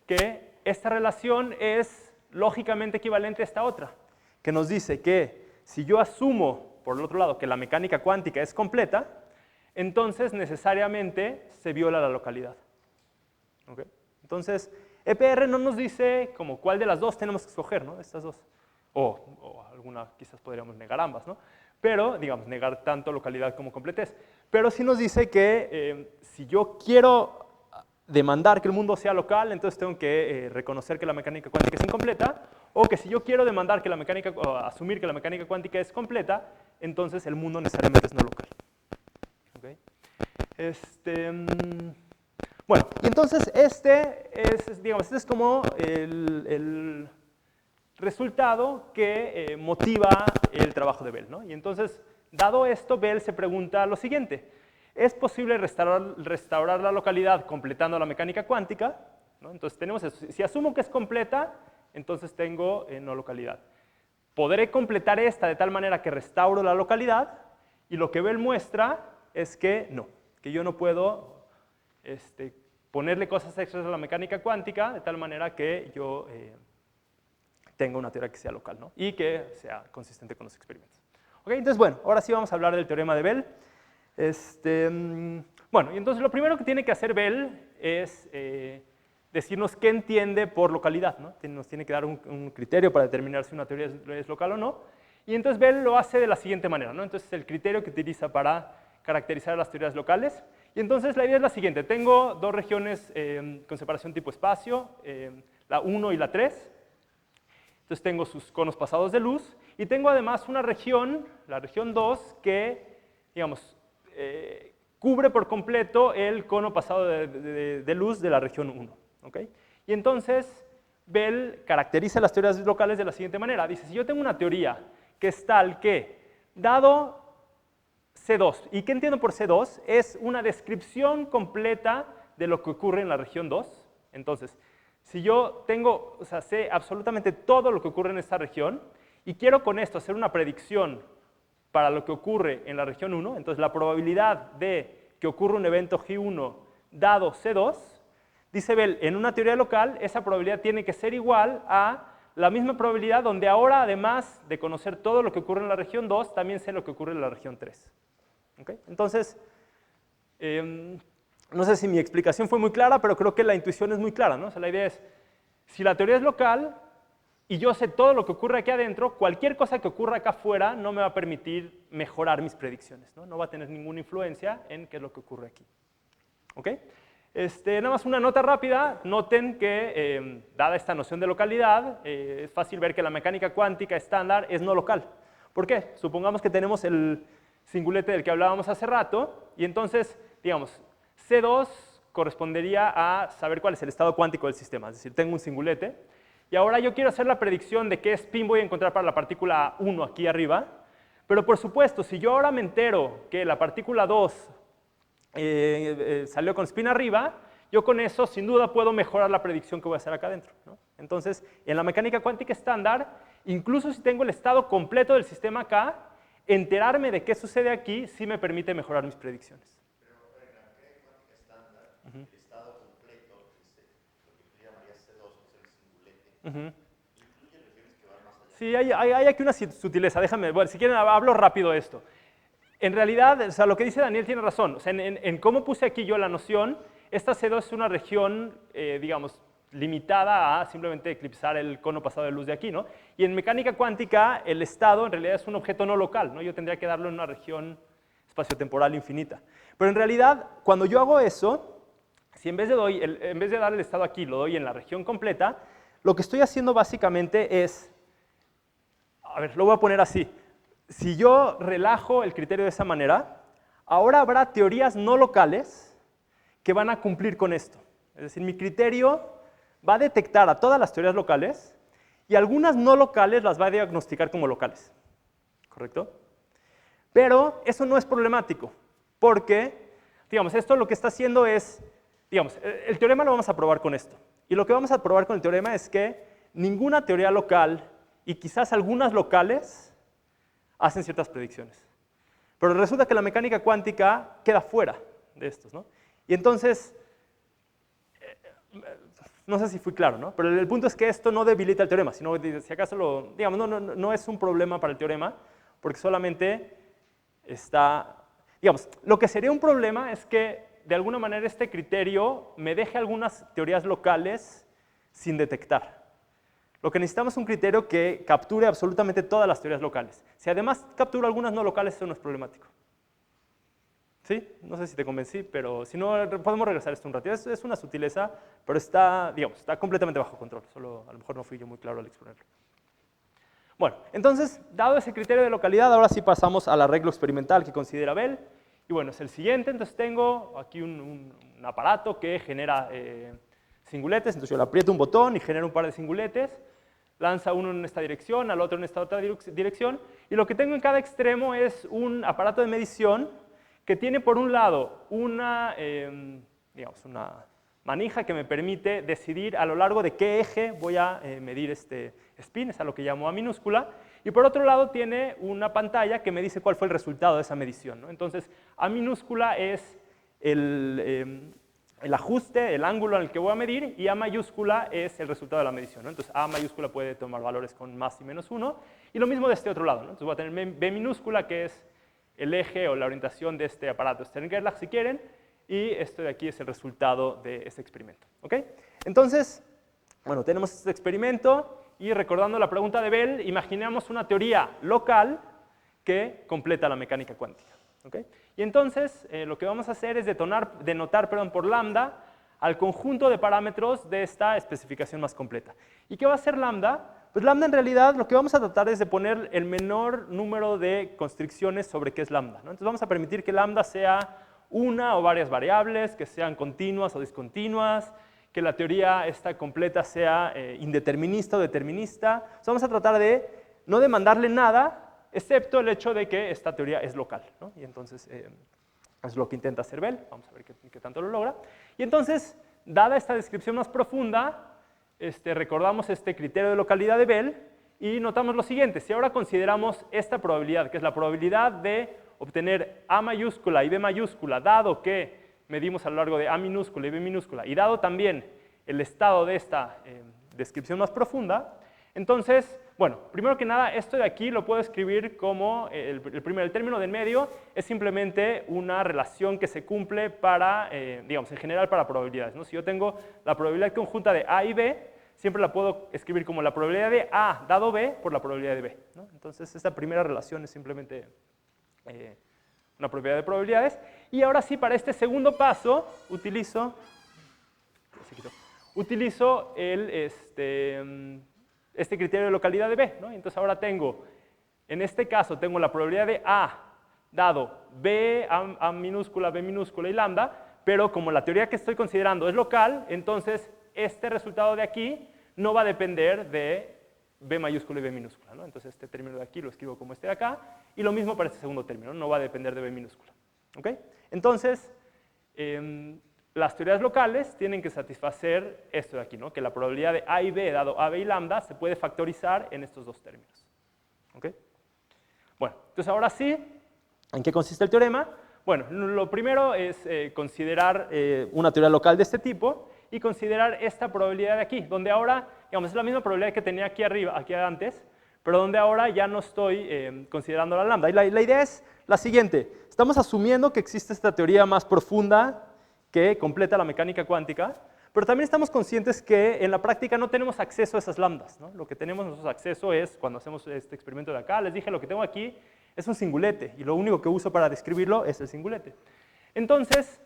que esta relación es lógicamente equivalente a esta otra, que nos dice que si yo asumo, por el otro lado, que la mecánica cuántica es completa, entonces necesariamente se viola la localidad. ¿Okay? Entonces, EPR no nos dice como cuál de las dos tenemos que escoger, ¿no? Estas dos. O alguna quizás podríamos negar ambas, ¿no? Pero, digamos, negar tanto localidad como completez. Pero sí nos dice que si yo quiero demandar que el mundo sea local, entonces tengo que reconocer que la mecánica cuántica es incompleta, o que si yo quiero demandar que la mecánica, o asumir que la mecánica cuántica es completa, entonces el mundo necesariamente es no local. ¿Okay? Bueno, y entonces este es como el resultado que motiva el trabajo de Bell, ¿no? Y entonces, dado esto, Bell se pregunta lo siguiente: ¿es posible restaurar la localidad completando la mecánica cuántica? ¿No? Entonces tenemos eso. Si asumo que es completa, entonces tengo no localidad. Podré completar esta de tal manera que restauro la localidad, y lo que Bell muestra es que no, que yo no puedo ponerle cosas extras a la mecánica cuántica de tal manera que yo tenga una teoría que sea local, ¿no? Y que sea consistente con los experimentos. ¿Okay? Entonces, bueno, ahora sí vamos a hablar del teorema de Bell. Bueno, y entonces lo primero que tiene que hacer Bell es decirnos qué entiende por localidad, ¿no? Nos tiene que dar un criterio para determinar si una teoría es local o no. Y entonces Bell lo hace de la siguiente manera, ¿no? Entonces el criterio que utiliza para caracterizar las teorías locales. Y entonces la idea es la siguiente: tengo dos regiones con separación tipo espacio, la 1 y la 3. Entonces tengo sus conos pasados de luz, y tengo además una región, la región 2, que, digamos, cubre por completo el cono pasado de luz de la región 1. ¿Okay? Y entonces Bell caracteriza las teorías locales de la siguiente manera. Dice, si yo tengo una teoría que es tal que, dado C2. ¿Y qué entiendo por C2? Es una descripción completa de lo que ocurre en la región 2. Entonces, si yo tengo, o sea, sé absolutamente todo lo que ocurre en esta región y quiero con esto hacer una predicción para lo que ocurre en la región 1, entonces la probabilidad de que ocurra un evento G1 dado C2, dice Bell, en una teoría local, esa probabilidad tiene que ser igual a la misma probabilidad donde ahora, además de conocer todo lo que ocurre en la región 2, también sé lo que ocurre en la región 3. ¿Okay? Entonces, no sé si mi explicación fue muy clara, pero creo que la intuición es muy clara, ¿no? O sea, la idea es, si la teoría es local y yo sé todo lo que ocurre aquí adentro, cualquier cosa que ocurra acá afuera no me va a permitir mejorar mis predicciones, ¿no? No va a tener ninguna influencia en qué es lo que ocurre aquí. ¿Ok? Nada más una nota rápida, noten que, dada esta noción de localidad, es fácil ver que la mecánica cuántica estándar es no local. ¿Por qué? Supongamos que tenemos el singulete del que hablábamos hace rato, y entonces, digamos, C2 correspondería a saber cuál es el estado cuántico del sistema, es decir, tengo un singulete, y ahora yo quiero hacer la predicción de qué spin voy a encontrar para la partícula 1 aquí arriba, pero por supuesto, si yo ahora me entero que la partícula 2 salió con spin arriba, yo con eso sin duda puedo mejorar la predicción que voy a hacer acá adentro, ¿no? Entonces, en la mecánica cuántica estándar, incluso si tengo el estado completo del sistema acá, enterarme de qué sucede aquí sí me permite mejorar mis predicciones. Pero en la mecánica cuántica estándar, el estado completo, lo que tú llamarías C2, que es el singulete, incluye regiones que van más allá. Sí, hay aquí una sutileza, déjame, bueno, si quieren hablo rápido de esto. En realidad, o sea, lo que dice Daniel tiene razón. O sea, en cómo puse aquí yo la noción, esta C2 es una región, digamos, limitada a simplemente eclipsar el cono pasado de luz de aquí, ¿no? Y en mecánica cuántica, el estado en realidad es un objeto no local, ¿no? Yo tendría que darlo en una región espaciotemporal infinita. Pero en realidad, cuando yo hago eso, si en vez de dar el estado aquí, lo doy en la región completa, lo que estoy haciendo básicamente es, a ver, lo voy a poner así. Si yo relajo el criterio de esa manera, ahora habrá teorías no locales que van a cumplir con esto. Es decir, mi criterio va a detectar a todas las teorías locales y algunas no locales las va a diagnosticar como locales. ¿Correcto? Pero eso no es problemático, porque, digamos, esto lo que está haciendo es, digamos, el teorema lo vamos a probar con esto. Y lo que vamos a probar con el teorema es que ninguna teoría local y quizás algunas locales hacen ciertas predicciones. Pero resulta que la mecánica cuántica queda fuera de estos, ¿no? Y entonces, no sé si fui claro, ¿no? Pero el punto es que esto no debilita el teorema, sino si acaso digamos, no es un problema para el teorema, porque solamente está, digamos, lo que sería un problema es que de alguna manera este criterio me deje algunas teorías locales sin detectar. Lo que necesitamos es un criterio que capture absolutamente todas las teorías locales. Si además captura algunas no locales, eso no es problemático. ¿Sí? No sé si te convencí, pero si no, podemos regresar esto un ratito. Es una sutileza, pero está, digamos, está completamente bajo control. Solo a lo mejor no fui yo muy claro al exponerlo. Bueno, entonces, dado ese criterio de localidad, ahora sí pasamos al arreglo experimental que considera Bell. Y bueno, es el siguiente. Entonces tengo aquí un aparato que genera singuletes. Entonces yo le aprieto un botón y genera un par de singuletes. Lanza uno en esta dirección, al otro en esta otra dirección, y lo que tengo en cada extremo es un aparato de medición que tiene por un lado una manija que me permite decidir a lo largo de qué eje voy a medir este spin, es a lo que llamo A minúscula, y por otro lado tiene una pantalla que me dice cuál fue el resultado de esa medición, ¿no? Entonces, A minúscula es el ajuste, el ángulo en el que voy a medir, y A mayúscula es el resultado de la medición, ¿no? Entonces, A mayúscula puede tomar valores con más y menos 1, y lo mismo de este otro lado, ¿no? Entonces voy a tener B minúscula, que es el eje o la orientación de este aparato Stern-Gerlach, si quieren, y esto de aquí es el resultado de este experimento, ¿ok? Entonces, bueno, tenemos este experimento, y recordando la pregunta de Bell, imaginemos una teoría local que completa la mecánica cuántica, ¿ok? Y entonces, lo que vamos a hacer es denotar por lambda al conjunto de parámetros de esta especificación más completa. ¿Y qué va a hacer lambda? Pues lambda en realidad lo que vamos a tratar es de poner el menor número de constricciones sobre qué es lambda, ¿no? Entonces vamos a permitir que lambda sea una o varias variables, que sean continuas o discontinuas, que la teoría esta completa sea indeterminista o determinista. Entonces vamos a tratar de no demandarle nada excepto el hecho de que esta teoría es local, ¿no? Y entonces es lo que intenta hacer Bell, vamos a ver qué tanto lo logra. Y entonces, dada esta descripción más profunda, recordamos este criterio de localidad de Bell y notamos lo siguiente: si ahora consideramos esta probabilidad, que es la probabilidad de obtener A mayúscula y B mayúscula, dado que medimos a lo largo de A minúscula y B minúscula, y dado también el estado de esta descripción más profunda, entonces, bueno, primero que nada, esto de aquí lo puedo escribir como el término del medio es simplemente una relación que se cumple para, digamos, en general para probabilidades, ¿no? Si yo tengo la probabilidad conjunta de A y B, siempre la puedo escribir como la probabilidad de A dado B por la probabilidad de B, ¿no? Entonces, esta primera relación es simplemente una propiedad de probabilidades. Y ahora sí, para este segundo paso, utilizo este criterio de localidad de B, ¿no? Entonces ahora tengo, en este caso, tengo la probabilidad de A dado B, A minúscula, B minúscula y lambda, pero como la teoría que estoy considerando es local, entonces este resultado de aquí no va a depender de B mayúscula y B minúscula, ¿no? Entonces este término de aquí lo escribo como este de acá, y lo mismo para este segundo término, no va a depender de B minúscula. ¿Ok? Entonces, las teorías locales tienen que satisfacer esto de aquí, ¿no? Que la probabilidad de A y B dado A, B y lambda se puede factorizar en estos dos términos. ¿Ok? Bueno, entonces ahora sí, ¿en qué consiste el teorema? Bueno, lo primero es considerar una teoría local de este tipo y considerar esta probabilidad de aquí, donde ahora, digamos, es la misma probabilidad que tenía aquí arriba, aquí antes, pero donde ahora ya no estoy considerando la lambda. Y la idea es la siguiente: estamos asumiendo que existe esta teoría más profunda que completa la mecánica cuántica, pero también estamos conscientes que en la práctica no tenemos acceso a esas lambdas, ¿no? Lo que tenemos nosotros acceso es, cuando hacemos este experimento de acá, les dije, lo que tengo aquí es un singulete, y lo único que uso para describirlo es el singulete. Entonces,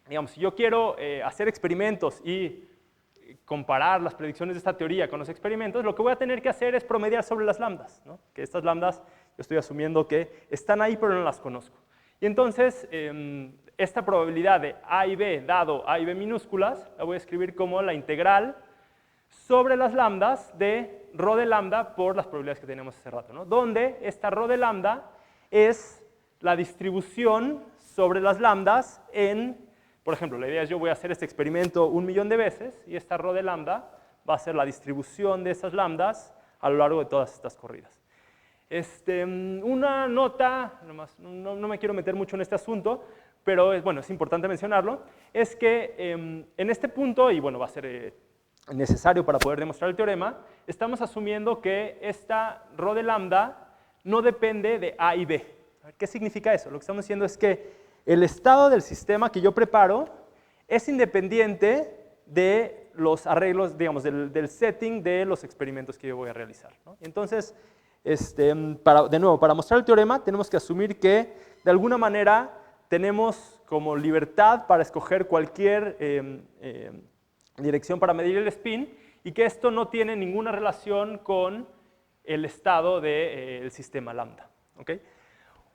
digamos, si yo quiero hacer experimentos y comparar las predicciones de esta teoría con los experimentos, lo que voy a tener que hacer es promediar sobre las lambdas, ¿no? Que estas lambdas yo estoy asumiendo que están ahí, pero no las conozco. Y entonces, esta probabilidad de A y B dado A y B minúsculas la voy a escribir como la integral sobre las lambdas de rho de lambda por las probabilidades que teníamos hace rato, ¿no? Donde esta rho de lambda es la distribución sobre las lambdas en, por ejemplo, la idea es yo voy a hacer este experimento 1.000.000 de veces y esta rho de lambda va a ser la distribución de esas lambdas a lo largo de todas estas corridas. Una nota, no me quiero meter mucho en este asunto, pero bueno, es importante mencionarlo, es que en este punto, y bueno, va a ser necesario para poder demostrar el teorema, estamos asumiendo que esta rho de lambda no depende de A y B. ¿Qué significa eso? Lo que estamos diciendo es que el estado del sistema que yo preparo es independiente de los arreglos, digamos, del setting de los experimentos que yo voy a realizar, ¿no? Entonces, de nuevo, para mostrar el teorema tenemos que asumir que de alguna manera tenemos como libertad para escoger cualquier dirección para medir el spin y que esto no tiene ninguna relación con el estado del sistema lambda. ¿Okay?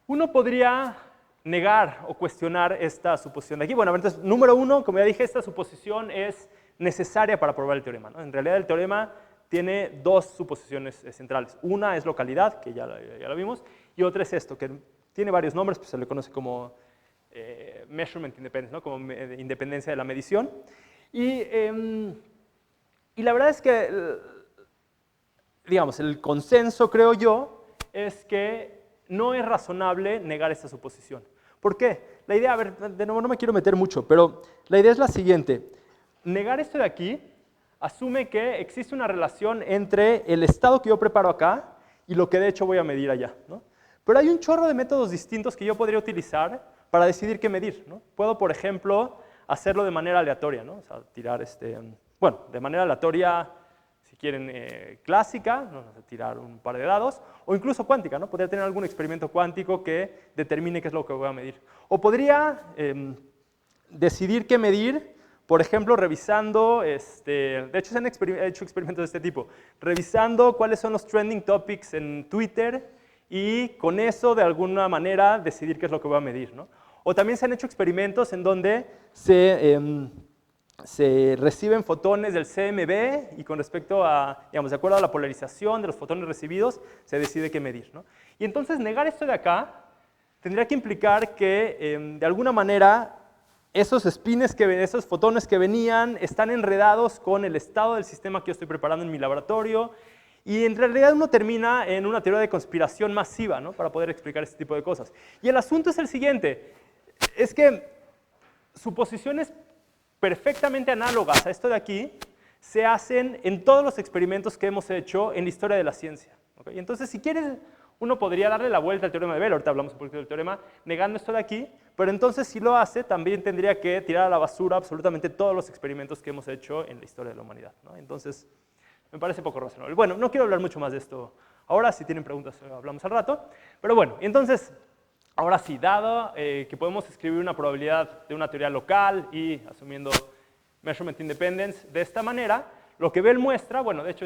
Uno podría negar o cuestionar esta suposición de aquí. Bueno, entonces, número uno, como ya dije, esta suposición es necesaria para probar el teorema, ¿no? En realidad el teorema tiene dos suposiciones centrales. Una es localidad, que ya la vimos, y otra es esto, que tiene varios nombres, pues se le conoce como measurement independence, ¿no? Como independencia de la medición. Y la verdad es que, digamos, el consenso, creo yo, es que no es razonable negar esta suposición. ¿Por qué? La idea, a ver, de nuevo no me quiero meter mucho, pero la idea es la siguiente. Negar esto de aquí asume que existe una relación entre el estado que yo preparo acá y lo que de hecho voy a medir allá, ¿no? Pero hay un chorro de métodos distintos que yo podría utilizar para decidir qué medir, ¿no? Puedo, por ejemplo, hacerlo de manera aleatoria, ¿no? O sea, tirar bueno, de manera aleatoria, si quieren, clásica, ¿no? Tirar un par de dados, o incluso cuántica, ¿no? Podría tener algún experimento cuántico que determine qué es lo que voy a medir. O podría decidir qué medir, por ejemplo, revisando, de hecho se han hecho experimentos de este tipo, revisando cuáles son los trending topics en Twitter y con eso de alguna manera decidir qué es lo que voy a medir, ¿no? O también se han hecho experimentos en donde se se reciben fotones del CMB y con respecto a, digamos, de acuerdo a la polarización de los fotones recibidos, se decide qué medir, ¿no? Y entonces negar esto de acá tendría que implicar que, de alguna manera, esos spins, esos fotones que venían están enredados con el estado del sistema que yo estoy preparando en mi laboratorio, y en realidad uno termina en una teoría de conspiración masiva, ¿no? Para poder explicar este tipo de cosas. Y el asunto es el siguiente, es que suposiciones perfectamente análogas a esto de aquí se hacen en todos los experimentos que hemos hecho en la historia de la ciencia. ¿Okay? Entonces, si quieres, uno podría darle la vuelta al teorema de Bell, ahorita hablamos un poquito del teorema, negando esto de aquí, pero entonces si lo hace, también tendría que tirar a la basura absolutamente todos los experimentos que hemos hecho en la historia de la humanidad, ¿no? Entonces, me parece poco razonable. Bueno, no quiero hablar mucho más de esto ahora, si tienen preguntas hablamos al rato, pero bueno, entonces, ahora sí, dado que podemos escribir una probabilidad de una teoría local y asumiendo measurement independence de esta manera, lo que Bell muestra, bueno, de hecho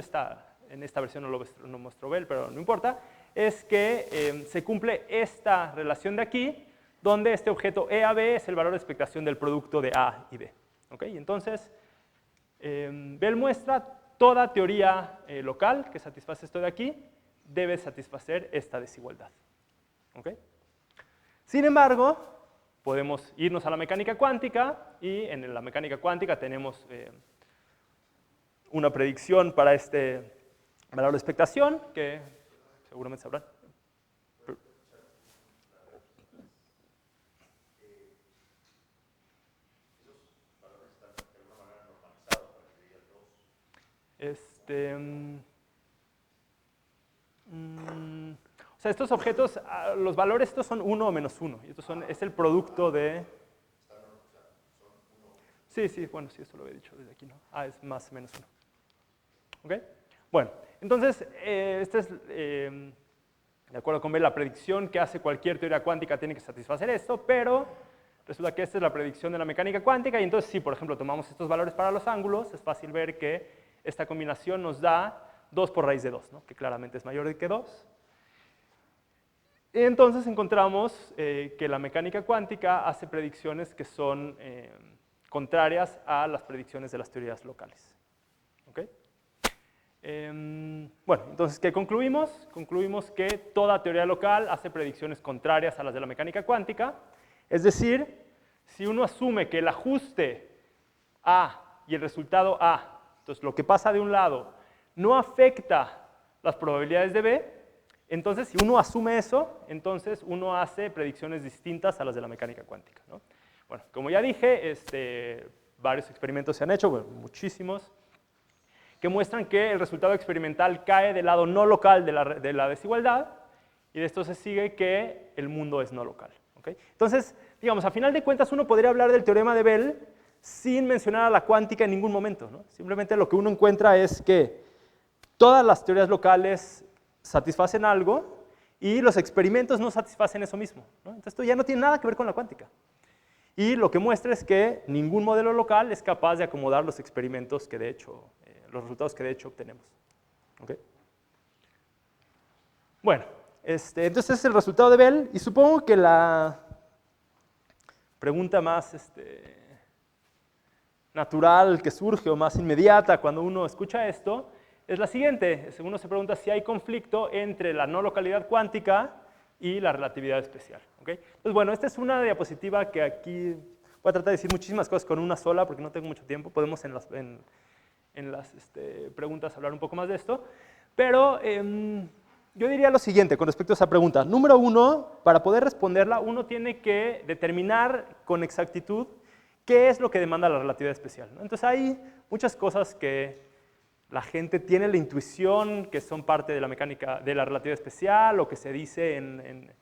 en esta versión no mostró Bell, pero no importa, es que se cumple esta relación de aquí, donde este objeto E a B es el valor de expectación del producto de A y B. ¿Okay? Entonces, Bell muestra toda teoría local que satisface esto de aquí, debe satisfacer esta desigualdad. ¿Okay? Sin embargo, podemos irnos a la mecánica cuántica y en la mecánica cuántica tenemos una predicción para este valor de expectación que seguramente sabrán. O sea, estos objetos, los valores estos son 1 o menos 1. Y estos es el producto de... Sí, sí, bueno, sí, eso lo había dicho desde aquí, ¿no? Es más o menos 1. ¿Ok? Bueno, entonces, esta es, de acuerdo con Bell, la predicción que hace cualquier teoría cuántica tiene que satisfacer esto, pero resulta que esta es la predicción de la mecánica cuántica, y entonces si, por ejemplo, tomamos estos valores para los ángulos, es fácil ver que esta combinación nos da 2 por raíz de 2, ¿no? Que claramente es mayor que 2. Y entonces encontramos que la mecánica cuántica hace predicciones que son contrarias a las predicciones de las teorías locales. ¿Okay? Bueno, entonces, ¿qué concluimos? Concluimos que toda teoría local hace predicciones contrarias a las de la mecánica cuántica. Es decir, si uno asume que el ajuste A y el resultado A, entonces lo que pasa de un lado, no afecta las probabilidades de B, entonces si uno asume eso, entonces uno hace predicciones distintas a las de la mecánica cuántica, ¿no? Bueno, como ya dije, varios experimentos se han hecho, bueno, muchísimos, que muestran que el resultado experimental cae del lado no local de la desigualdad, y de esto se sigue que el mundo es no local. ¿Okay? Entonces, digamos, a final de cuentas uno podría hablar del teorema de Bell sin mencionar a la cuántica en ningún momento, ¿no? Simplemente lo que uno encuentra es que todas las teorías locales satisfacen algo y los experimentos no satisfacen eso mismo, ¿no? Entonces esto ya no tiene nada que ver con la cuántica. Y lo que muestra es que ningún modelo local es capaz de acomodar los experimentos que de hecho, los resultados que de hecho obtenemos. ¿Okay? Bueno, entonces es el resultado de Bell, y supongo que la pregunta más natural que surge o más inmediata cuando uno escucha esto es la siguiente. Uno se pregunta si hay conflicto entre la no localidad cuántica y la relatividad especial. ¿Okay? Entonces, bueno, esta es una diapositiva que aquí voy a tratar de decir muchísimas cosas con una sola porque no tengo mucho tiempo. Podemos en las preguntas hablar un poco más de esto. Pero yo diría lo siguiente con respecto a esa pregunta. Número uno, para poder responderla, uno tiene que determinar con exactitud qué es lo que demanda la relatividad especial, ¿no? Entonces hay muchas cosas que la gente tiene la intuición que son parte de la mecánica de la relatividad especial o que se dice en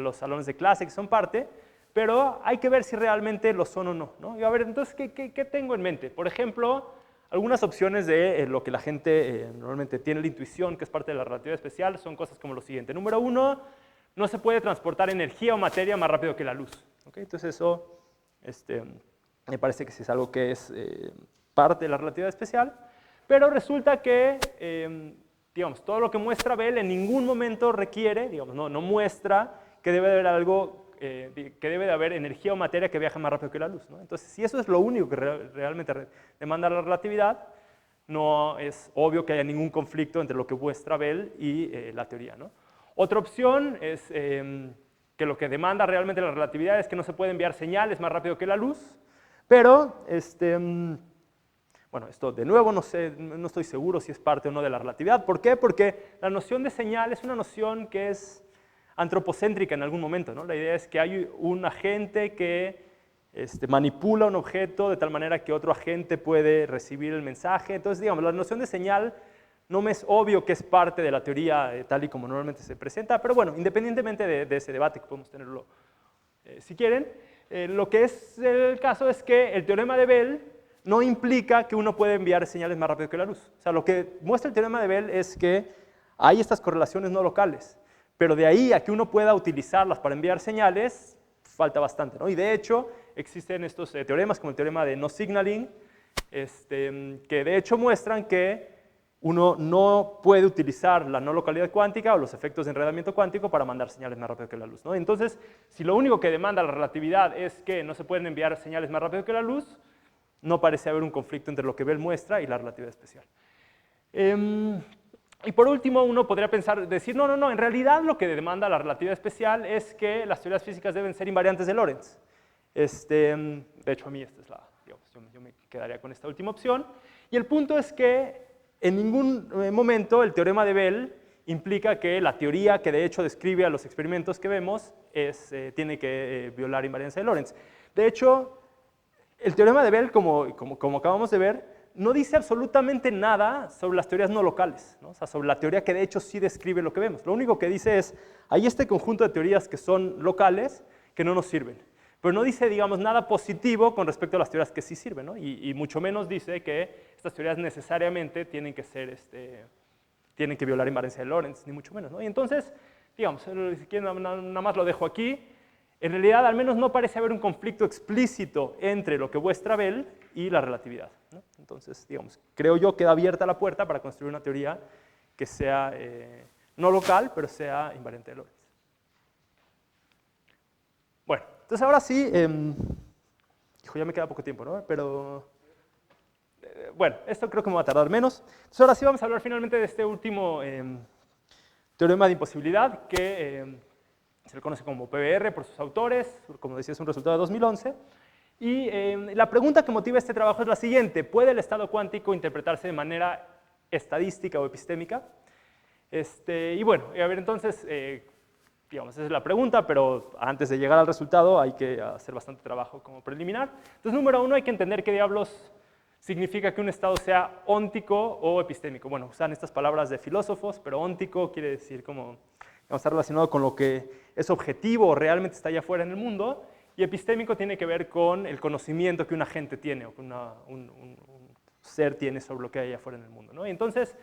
los salones de clase que son parte, pero hay que ver si realmente lo son o no, ¿no? Y a ver, entonces, ¿qué tengo en mente? Por ejemplo, algunas opciones de lo que la gente normalmente tiene la intuición que es parte de la relatividad especial son cosas como lo siguiente. Número uno, no se puede transportar energía o materia más rápido que la luz. ¿Okay? Entonces eso me parece que sí es algo que es parte de la relatividad especial, pero resulta que, digamos, todo lo que muestra Bell en ningún momento requiere, digamos, no muestra que debe haber algo que debe de haber energía o materia que viaje más rápido que la luz, ¿no? Entonces, si eso es lo único que realmente demanda la relatividad, no es obvio que haya ningún conflicto entre lo que muestra Bell y la teoría, ¿no? Otra opción es que lo que demanda realmente la relatividad es que no se puede enviar señales más rápido que la luz, pero bueno, esto de nuevo no estoy seguro si es parte o no de la relatividad. ¿Por qué? Porque la noción de señal es una noción que es antropocéntrica en algún momento, ¿no? La idea es que hay un agente que manipula un objeto de tal manera que otro agente puede recibir el mensaje. Entonces, digamos, la noción de señal no me es obvio que es parte de la teoría tal y como normalmente se presenta, pero bueno, independientemente de ese debate, que podemos tenerlo si quieren, lo que es el caso es que el teorema de Bell no implica que uno puede enviar señales más rápido que la luz. O sea, lo que muestra el teorema de Bell es que hay estas correlaciones no locales, pero de ahí a que uno pueda utilizarlas para enviar señales, falta bastante, ¿no? Y de hecho, existen estos teoremas, como el teorema de no signaling, que de hecho muestran que uno no puede utilizar la no localidad cuántica o los efectos de enredamiento cuántico para mandar señales más rápido que la luz, ¿no? Entonces, si lo único que demanda la relatividad es que no se pueden enviar señales más rápido que la luz, no parece haber un conflicto entre lo que Bell muestra y la relatividad especial. Y por último, uno podría decir, no, en realidad lo que demanda la relatividad especial es que las teorías físicas deben ser invariantes de Lorentz. De hecho, a mí esta es yo me quedaría con esta última opción. Y el punto es que en ningún momento el teorema de Bell implica que la teoría que de hecho describe a los experimentos que vemos tiene que violar invariancia de Lorentz. De hecho, el teorema de Bell, como acabamos de ver, no dice absolutamente nada sobre las teorías no locales, ¿no? O sea, sobre la teoría que de hecho sí describe lo que vemos. Lo único que dice es, hay este conjunto de teorías que son locales que no nos sirven. Pero no dice, digamos, nada positivo con respecto a las teorías que sí sirven, ¿no? Y mucho menos dice que estas teorías necesariamente tienen que violar invariancia de Lorentz, ni mucho menos, ¿no? Y entonces, digamos, si quieren, nada más lo dejo aquí. En realidad, al menos no parece haber un conflicto explícito entre lo que muestra Bell y la relatividad, ¿no? Entonces, digamos, creo yo queda abierta la puerta para construir una teoría que sea no local, pero sea invariante de Lorentz. Bueno, entonces ahora sí, ya me queda poco tiempo, ¿no? Pero, bueno, esto creo que me va a tardar menos. Entonces ahora sí vamos a hablar finalmente de este último teorema de imposibilidad que se le conoce como PBR por sus autores, como decía es un resultado de 2011. Y la pregunta que motiva este trabajo es la siguiente: ¿puede el estado cuántico interpretarse de manera estadística o epistémica? Y bueno, a ver, entonces, digamos, esa es la pregunta, pero antes de llegar al resultado hay que hacer bastante trabajo como preliminar. Entonces, número uno, hay que entender qué diablos significa que un estado sea óntico o epistémico. Bueno, usan estas palabras de filósofos, pero óntico quiere decir como, está relacionado con lo que es objetivo o realmente está allá afuera en el mundo, y epistémico tiene que ver con el conocimiento que un agente tiene o que un ser tiene sobre lo que hay allá afuera en el mundo, ¿no? Y entonces,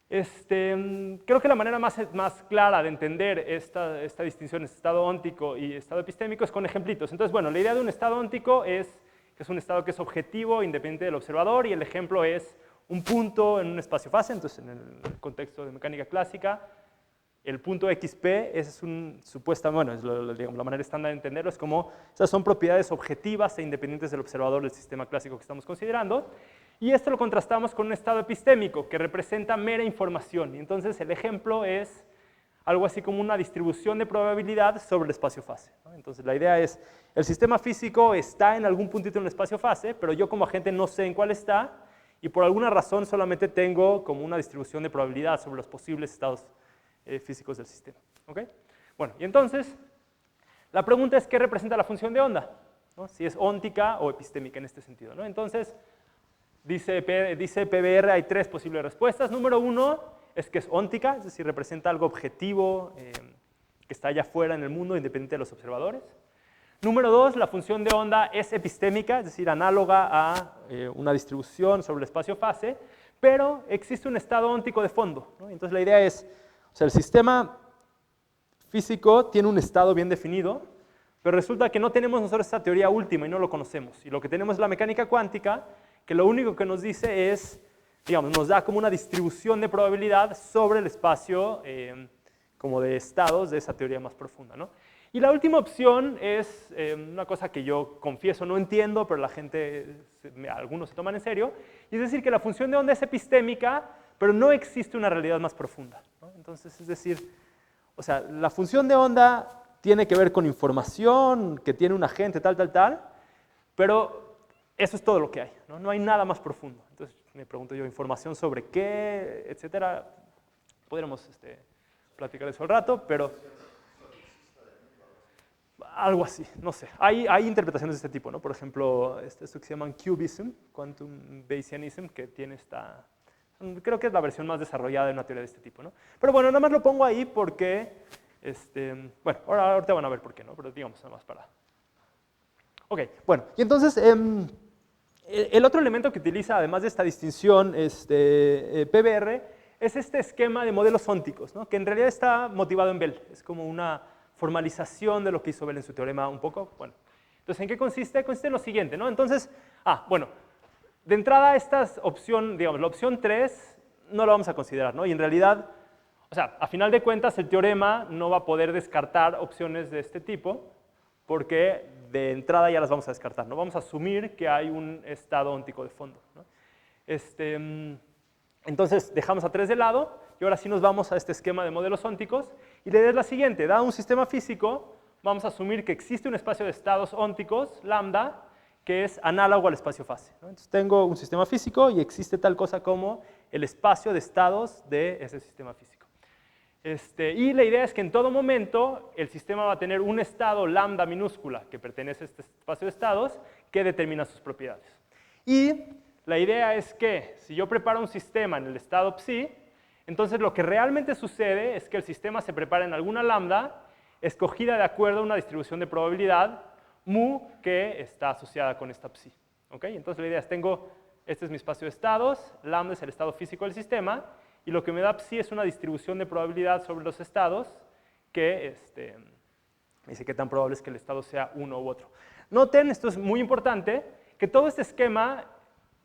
creo que la manera más clara de entender esta distinción entre estado óntico y estado epistémico es con ejemplitos. Entonces, bueno, la idea de un estado óntico es que es un estado que es objetivo, independiente del observador, y el ejemplo es un punto en un espacio-fase. Entonces, en el contexto de mecánica clásica, el punto XP es digamos, la manera estándar de entenderlo es como esas son propiedades objetivas e independientes del observador del sistema clásico que estamos considerando. Y esto lo contrastamos con un estado epistémico que representa mera información. Y entonces el ejemplo es algo así como una distribución de probabilidad sobre el espacio-fase, ¿no? Entonces la idea es, el sistema físico está en algún puntito en el espacio-fase, pero yo como agente no sé en cuál está, y por alguna razón solamente tengo como una distribución de probabilidad sobre los posibles estados físicos del sistema. ¿Okay? Bueno, y entonces, la pregunta es, ¿qué representa la función de onda? ¿No? Si es óntica o epistémica en este sentido, ¿no? Entonces, dice PBR, hay tres posibles respuestas. Número uno es que es óntica, es decir, representa algo objetivo que está allá afuera en el mundo, independiente de los observadores. Número dos, la función de onda es epistémica, es decir, análoga a una distribución sobre el espacio-fase, pero existe un estado óntico de fondo, ¿no? Entonces la idea es, o sea, el sistema físico tiene un estado bien definido, pero resulta que no tenemos nosotros esta teoría última y no lo conocemos. Y lo que tenemos es la mecánica cuántica, que lo único que nos dice es, digamos, nos da como una distribución de probabilidad sobre el espacio como de estados de esa teoría más profunda, ¿no? Y la última opción es una cosa que yo confieso no entiendo, pero la gente, algunos se toman en serio, y es decir que la función de onda es epistémica, pero no existe una realidad más profunda, ¿no? Entonces, es decir, o sea, la función de onda tiene que ver con información que tiene un agente, tal, pero eso es todo lo que hay, ¿no? No hay nada más profundo. Entonces, me pregunto yo, información sobre qué, etcétera, podríamos platicar eso al rato, pero algo así, no sé. Hay interpretaciones de este tipo, ¿no? Por ejemplo, esto que se llaman Cubism, Quantum Bayesianism, que tiene esta... Creo que es la versión más desarrollada de una teoría de este tipo, ¿no? Pero bueno, nada más lo pongo ahí porque... bueno, ahorita van a ver por qué, ¿no? Pero digamos, nada más para... Ok, bueno, y entonces... el otro elemento que utiliza, además de esta distinción PBR, es este esquema de modelos ónticos, ¿no? Que en realidad está motivado en Bell. Es como una formalización de lo que hizo Bell en su teorema un poco. Bueno, entonces, ¿en qué consiste? Consiste en lo siguiente, ¿no? Entonces, bueno, de entrada esta opción, digamos, la opción 3 no la vamos a considerar, ¿no? Y en realidad, o sea, a final de cuentas, el teorema no va a poder descartar opciones de este tipo, porque de entrada ya las vamos a descartar, ¿no? Vamos a asumir que hay un estado óntico de fondo, ¿no? Entonces, dejamos a 3 de lado, y ahora sí nos vamos a este esquema de modelos ónticos, y la idea es la siguiente: dado un sistema físico, vamos a asumir que existe un espacio de estados ónticos, lambda, que es análogo al espacio-fase, ¿no? Entonces, tengo un sistema físico y existe tal cosa como el espacio de estados de ese sistema físico. Y la idea es que en todo momento el sistema va a tener un estado lambda minúscula que pertenece a este espacio de estados que determina sus propiedades. Y la idea es que si yo preparo un sistema en el estado psi, entonces lo que realmente sucede es que el sistema se prepara en alguna lambda escogida de acuerdo a una distribución de probabilidad mu que está asociada con esta psi. ¿Okay? Entonces la idea es, este es mi espacio de estados, lambda es el estado físico del sistema, y lo que me da psi es una distribución de probabilidad sobre los estados que me dice qué tan probable es que el estado sea uno u otro. Noten, esto es muy importante, que todo este esquema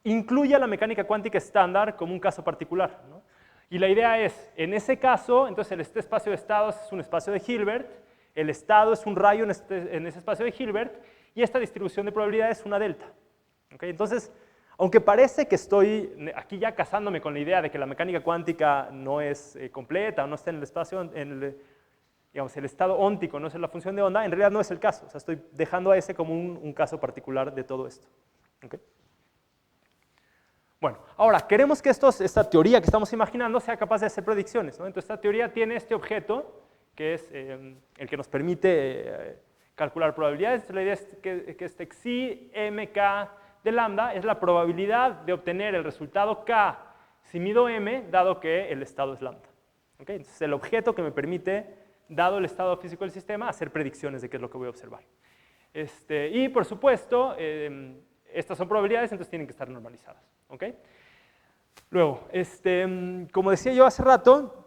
incluye a la mecánica cuántica estándar como un caso particular, ¿no? Y la idea es, en ese caso, entonces este espacio de estados es un espacio de Hilbert, el estado es un rayo en ese espacio de Hilbert, y esta distribución de probabilidad es una delta. ¿Okay? Entonces, aunque parece que estoy aquí ya casándome con la idea de que la mecánica cuántica no es completa o no está en el espacio, digamos, el estado óntico no es la función de onda, en realidad no es el caso. O sea, estoy dejando a ese como un caso particular de todo esto. ¿Okay? Bueno, ahora, queremos que esta teoría que estamos imaginando sea capaz de hacer predicciones, ¿no? Entonces, esta teoría tiene este objeto, que es el que nos permite calcular probabilidades. Entonces, la idea es que este xi mk de lambda es la probabilidad de obtener el resultado k si mido m, dado que el estado es lambda. ¿Okay? Entonces, el objeto que me permite, dado el estado físico del sistema, hacer predicciones de qué es lo que voy a observar. Y, por supuesto, estas son probabilidades, entonces tienen que estar normalizadas. ¿Okay? Luego, como decía yo hace rato,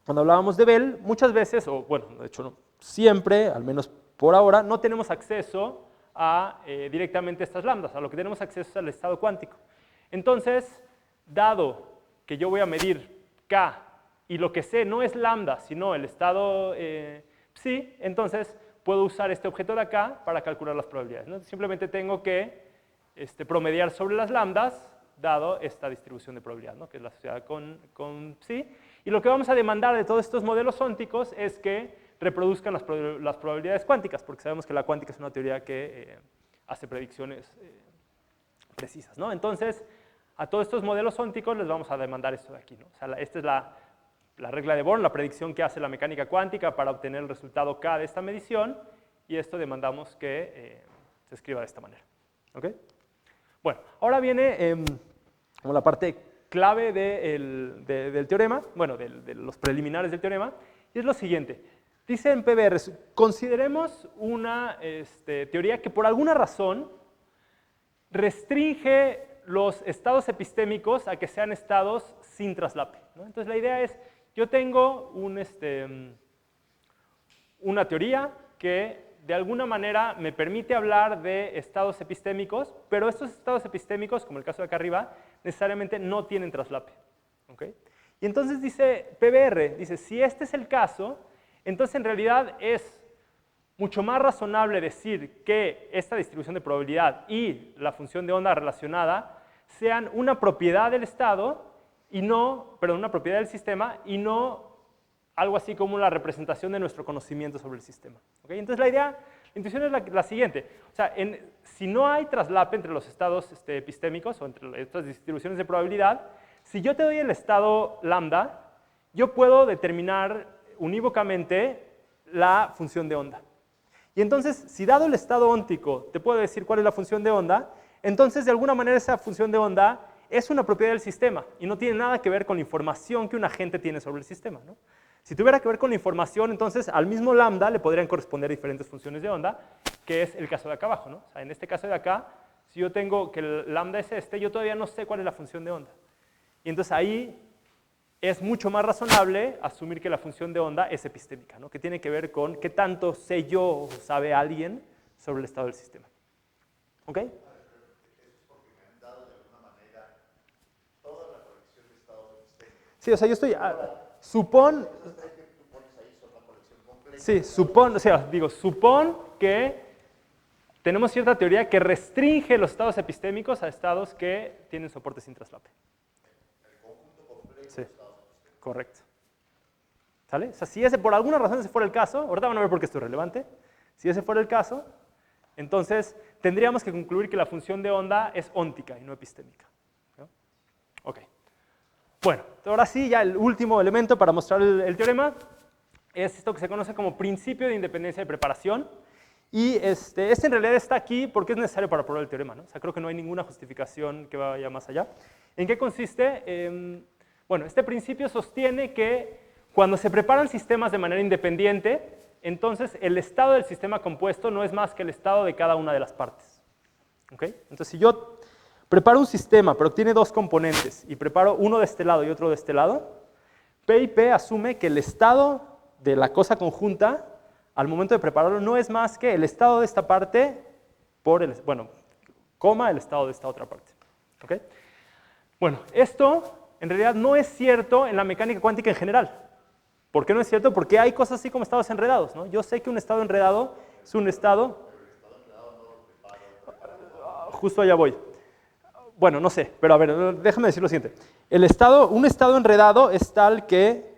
cuando hablábamos de Bell, muchas veces, o bueno, de hecho no, siempre, al menos por ahora, no tenemos acceso a directamente estas lambdas. A lo que tenemos acceso es al estado cuántico. Entonces, dado que yo voy a medir k y lo que sé no es lambda, sino el estado psi, entonces puedo usar este objeto de acá para calcular las probabilidades, ¿no? Simplemente tengo que promediar sobre las lambdas, dado esta distribución de probabilidad, ¿no? Que es la asociada con psi. Y lo que vamos a demandar de todos estos modelos ónticos es que reproduzcan las probabilidades cuánticas, porque sabemos que la cuántica es una teoría que hace predicciones precisas, ¿no? Entonces, a todos estos modelos ónticos les vamos a demandar esto de aquí, ¿no? O sea, esta es la regla de Born, la predicción que hace la mecánica cuántica para obtener el resultado K de esta medición, y esto demandamos que se escriba de esta manera. ¿Okay? Bueno, ahora viene como la parte clave del teorema, bueno, de los preliminares del teorema, y es lo siguiente. Dice en PBR, consideremos una teoría que por alguna razón restringe los estados epistémicos a que sean estados sin traslape, ¿no? Entonces la idea es, yo tengo una teoría que de alguna manera me permite hablar de estados epistémicos, pero estos estados epistémicos, como el caso de acá arriba, necesariamente no tienen traslape. ¿Okay? Y entonces dice PBR, dice, si este es el caso, entonces en realidad es mucho más razonable decir que esta distribución de probabilidad y la función de onda relacionada sean una propiedad del estado y no, perdón, una propiedad del sistema y no algo así como la representación de nuestro conocimiento sobre el sistema. ¿Okay? Entonces la intuición es la siguiente. O sea, si no hay traslape entre los estados epistémicos o entre estas distribuciones de probabilidad, si yo te doy el estado lambda, yo puedo determinar unívocamente la función de onda. Y entonces, si dado el estado óntico te puedo decir cuál es la función de onda, entonces de alguna manera esa función de onda es una propiedad del sistema y no tiene nada que ver con la información que un agente tiene sobre el sistema, ¿no? Si tuviera que ver con la información, entonces al mismo lambda le podrían corresponder diferentes funciones de onda, que es el caso de acá abajo, ¿no? O sea, en este caso de acá, si yo tengo que el lambda es yo todavía no sé cuál es la función de onda. Y entonces ahí es mucho más razonable asumir que la función de onda es epistémica, ¿no? Que tiene que ver con qué tanto sé yo o sabe alguien sobre el estado del sistema. ¿Ok? Sí, o sea, yo estoy... supón... Sí, supón, o sea, digo, supón que tenemos cierta teoría que restringe los estados epistémicos a estados que tienen soporte sin traslape. Sí, correcto. ¿Sale? O sea, si ese por alguna razón ese fuera el caso, ahorita van a ver por qué esto es relevante, si ese fuera el caso, entonces tendríamos que concluir que la función de onda es óntica y no epistémica. ¿No? Ok. Bueno, ahora sí, ya el último elemento para mostrar el teorema es esto que se conoce como principio de independencia de preparación. Y este en realidad está aquí porque es necesario para probar el teorema, ¿no? O sea, creo que no hay ninguna justificación que vaya más allá. ¿En qué consiste? Bueno, este principio sostiene que cuando se preparan sistemas de manera independiente, entonces el estado del sistema compuesto no es más que el estado de cada una de las partes. ¿Okay? Entonces, si yo preparo un sistema, pero tiene dos componentes, y preparo uno de este lado y otro de este lado, P y P asume que el estado de la cosa conjunta, al momento de prepararlo, no es más que el estado de esta parte por el, bueno, coma el estado de esta otra parte. ¿Okay? Bueno, esto en realidad no es cierto en la mecánica cuántica en general. ¿Por qué no es cierto? Porque hay cosas así como estados enredados, ¿no? Yo sé que un estado enredado es un estado... Justo allá voy. Bueno, no sé, pero a ver, déjame decir lo siguiente. Un estado enredado es tal que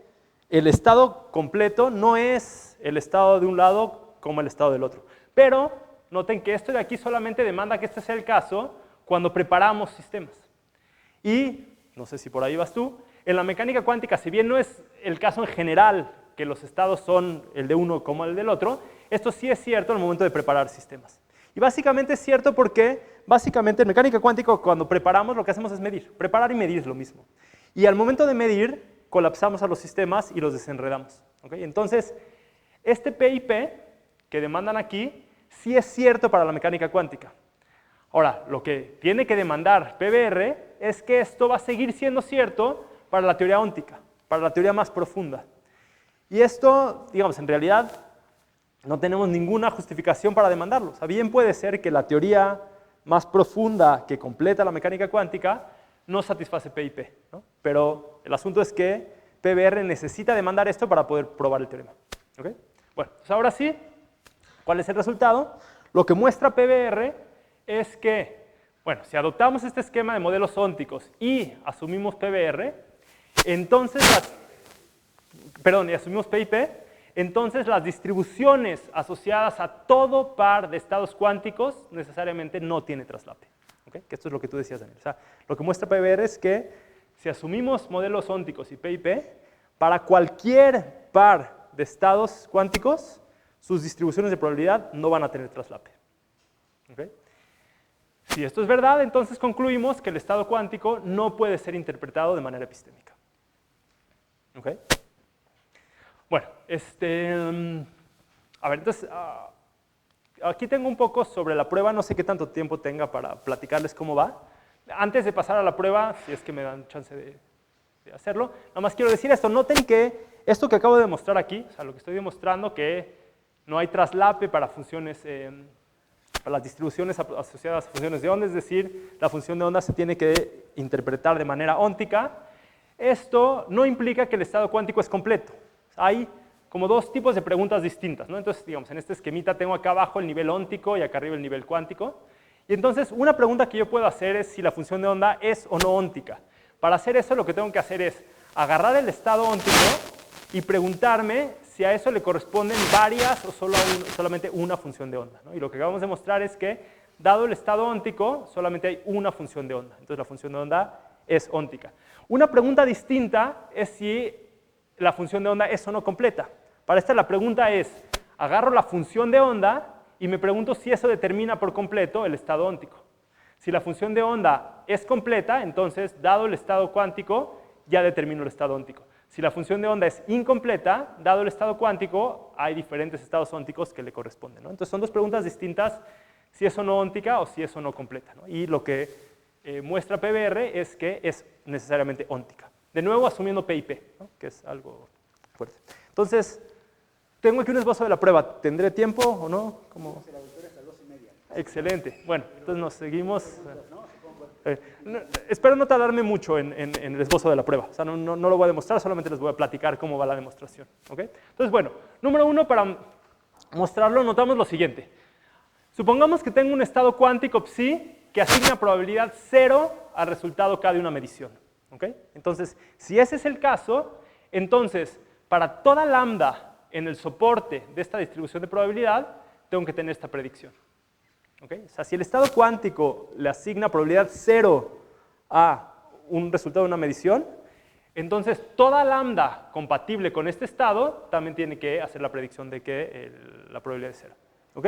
el estado completo no es el estado de un lado como el estado del otro. Pero noten que esto de aquí solamente demanda que este sea el caso cuando preparamos sistemas. Y, no sé si por ahí vas tú, en la mecánica cuántica, si bien no es el caso en general que los estados son el de uno como el del otro, esto sí es cierto al momento de preparar sistemas. Y básicamente es cierto porque, básicamente en mecánica cuántica cuando preparamos lo que hacemos es medir. Preparar y medir es lo mismo. Y al momento de medir, colapsamos a los sistemas y los desenredamos. ¿Okay? Entonces, este P y P que demandan aquí, sí es cierto para la mecánica cuántica. Ahora, lo que tiene que demandar PBR es que esto va a seguir siendo cierto para la teoría óntica, para la teoría más profunda. Y esto, digamos, en realidad no tenemos ninguna justificación para demandarlo. O sea, bien puede ser que la teoría más profunda que completa la mecánica cuántica no satisface P y P, ¿no? Pero el asunto es que PBR necesita demandar esto para poder probar el teorema. ¿Okay? Bueno, pues ahora sí, ¿cuál es el resultado? Lo que muestra PBR es que, bueno, si adoptamos este esquema de modelos ónticos y asumimos PBR, entonces y asumimos P y P, entonces las distribuciones asociadas a todo par de estados cuánticos necesariamente no tiene traslape. ¿Okay? Que esto es lo que tú decías, Daniel. O sea, lo que muestra PBR es que si asumimos modelos ónticos y P y P, para cualquier par de estados cuánticos, sus distribuciones de probabilidad no van a tener traslape. ¿Okay? Si esto es verdad, entonces concluimos que el estado cuántico no puede ser interpretado de manera epistémica. ¿Okay? Bueno, a ver, entonces, aquí tengo un poco sobre la prueba, no sé qué tanto tiempo tenga para platicarles cómo va. Antes de pasar a la prueba, si es que me dan chance de hacerlo, nada más quiero decir esto, noten que esto que acabo de mostrar aquí, o sea, lo que estoy demostrando, que no hay traslape para funciones, para las distribuciones asociadas a funciones de onda, es decir, la función de onda se tiene que interpretar de manera óntica. Esto no implica que el estado cuántico es completo. Hay como dos tipos de preguntas distintas, ¿no? Entonces, digamos, en este esquemita tengo acá abajo el nivel óntico y acá arriba el nivel cuántico. Y entonces, una pregunta que yo puedo hacer es si la función de onda es o no óntica. Para hacer eso, lo que tengo que hacer es agarrar el estado óntico y preguntarme si a eso le corresponden varias o solamente una función de onda, ¿no? Y lo que acabamos de mostrar es que, dado el estado óntico, solamente hay una función de onda. Entonces, la función de onda es óntica. Una pregunta distinta es si la función de onda es o no completa. Para esta la pregunta es, agarro la función de onda y me pregunto si eso determina por completo el estado óntico. Si la función de onda es completa, entonces, dado el estado cuántico, ya determino el estado óntico. Si la función de onda es incompleta, dado el estado cuántico, hay diferentes estados ónticos que le corresponden, ¿no? Entonces, son dos preguntas distintas, si es o no óntica o si es o no completa, ¿no? Y lo que muestra PBR es que es necesariamente óntica. De nuevo, asumiendo P y P, ¿no? Que es algo fuerte. Entonces, tengo aquí un esbozo de la prueba. ¿Tendré tiempo o no? ¿Cómo? Excelente. Bueno, entonces nos seguimos. Espero no tardarme mucho en el esbozo de la prueba. O sea, no lo voy a demostrar, solamente les voy a platicar cómo va la demostración. ¿Okay? Entonces, bueno, número uno, para mostrarlo, notamos lo siguiente. Supongamos que tengo un estado cuántico psi que asigna probabilidad 0 al resultado K de una medición. ¿Okay? Entonces, si ese es el caso, entonces, para toda lambda en el soporte de esta distribución de probabilidad, tengo que tener esta predicción. ¿Okay? O sea, si el estado cuántico le asigna probabilidad 0 a un resultado de una medición, entonces toda lambda compatible con este estado también tiene que hacer la predicción de que la probabilidad es 0. ¿Ok?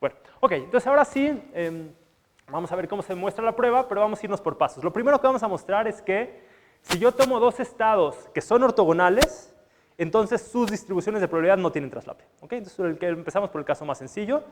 Bueno, ok, entonces ahora sí, vamos a ver cómo se muestra la prueba, pero vamos a irnos por pasos. Lo primero que vamos a mostrar es que si yo tomo dos estados que son ortogonales, entonces sus distribuciones de probabilidad no tienen traslape. ¿Ok? Entonces empezamos por el caso más sencillo.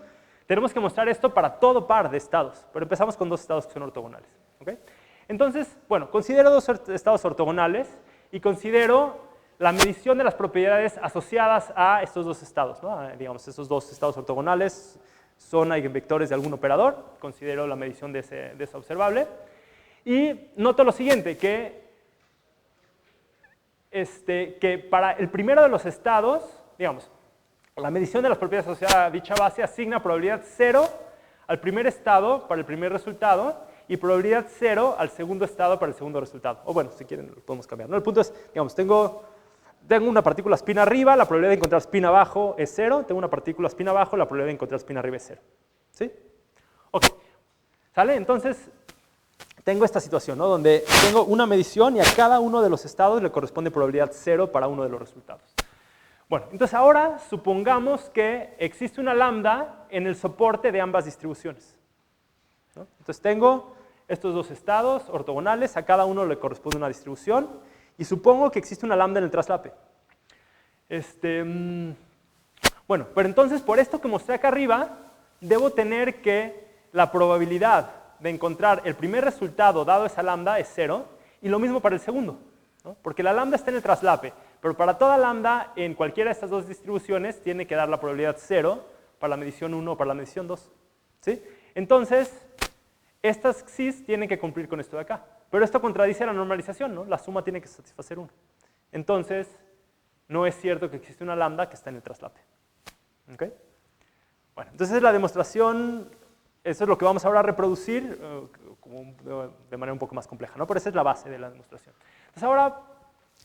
Tenemos que mostrar esto para todo par de estados, pero empezamos con dos estados que son ortogonales. ¿Okay? Entonces, bueno, considero dos estados ortogonales y considero la medición de las propiedades asociadas a estos dos estados, ¿no? Digamos, esos dos estados ortogonales son eigenvectores de algún operador, considero la medición de esa observable. Y noto lo siguiente, que para el primero de los estados, digamos, la medición de las propiedades asociadas a dicha base asigna probabilidad 0 al primer estado para el primer resultado y probabilidad 0 al segundo estado para el segundo resultado. O bueno, si quieren lo podemos cambiar, ¿no? El punto es, digamos, tengo una partícula spin arriba, la probabilidad de encontrar spin abajo es 0. Tengo una partícula spin abajo, la probabilidad de encontrar spin arriba es 0. ¿Sí? Ok. ¿Sale? Entonces, tengo esta situación, ¿no? Donde tengo una medición y a cada uno de los estados le corresponde probabilidad 0 para uno de los resultados. Bueno, entonces ahora supongamos que existe una lambda en el soporte de ambas distribuciones, ¿no? Entonces tengo estos dos estados ortogonales, a cada uno le corresponde una distribución, y supongo que existe una lambda en el traslape. Bueno, pero entonces por esto que mostré acá arriba, debo tener que la probabilidad de encontrar el primer resultado dado esa lambda es 0, y lo mismo para el segundo, ¿no? Porque la lambda está en el traslape. Pero para toda lambda, en cualquiera de estas dos distribuciones, tiene que dar la probabilidad 0 para la medición 1 o para la medición 2. ¿Sí? Entonces, estas xis tienen que cumplir con esto de acá. Pero esto contradice la normalización, ¿no? La suma tiene que satisfacer 1. Entonces, no es cierto que existe una lambda que está en el traslape. ¿Ok? Bueno, entonces la demostración, eso es lo que vamos ahora a reproducir de manera un poco más compleja, ¿no? Pero esa es la base de la demostración. Entonces ahora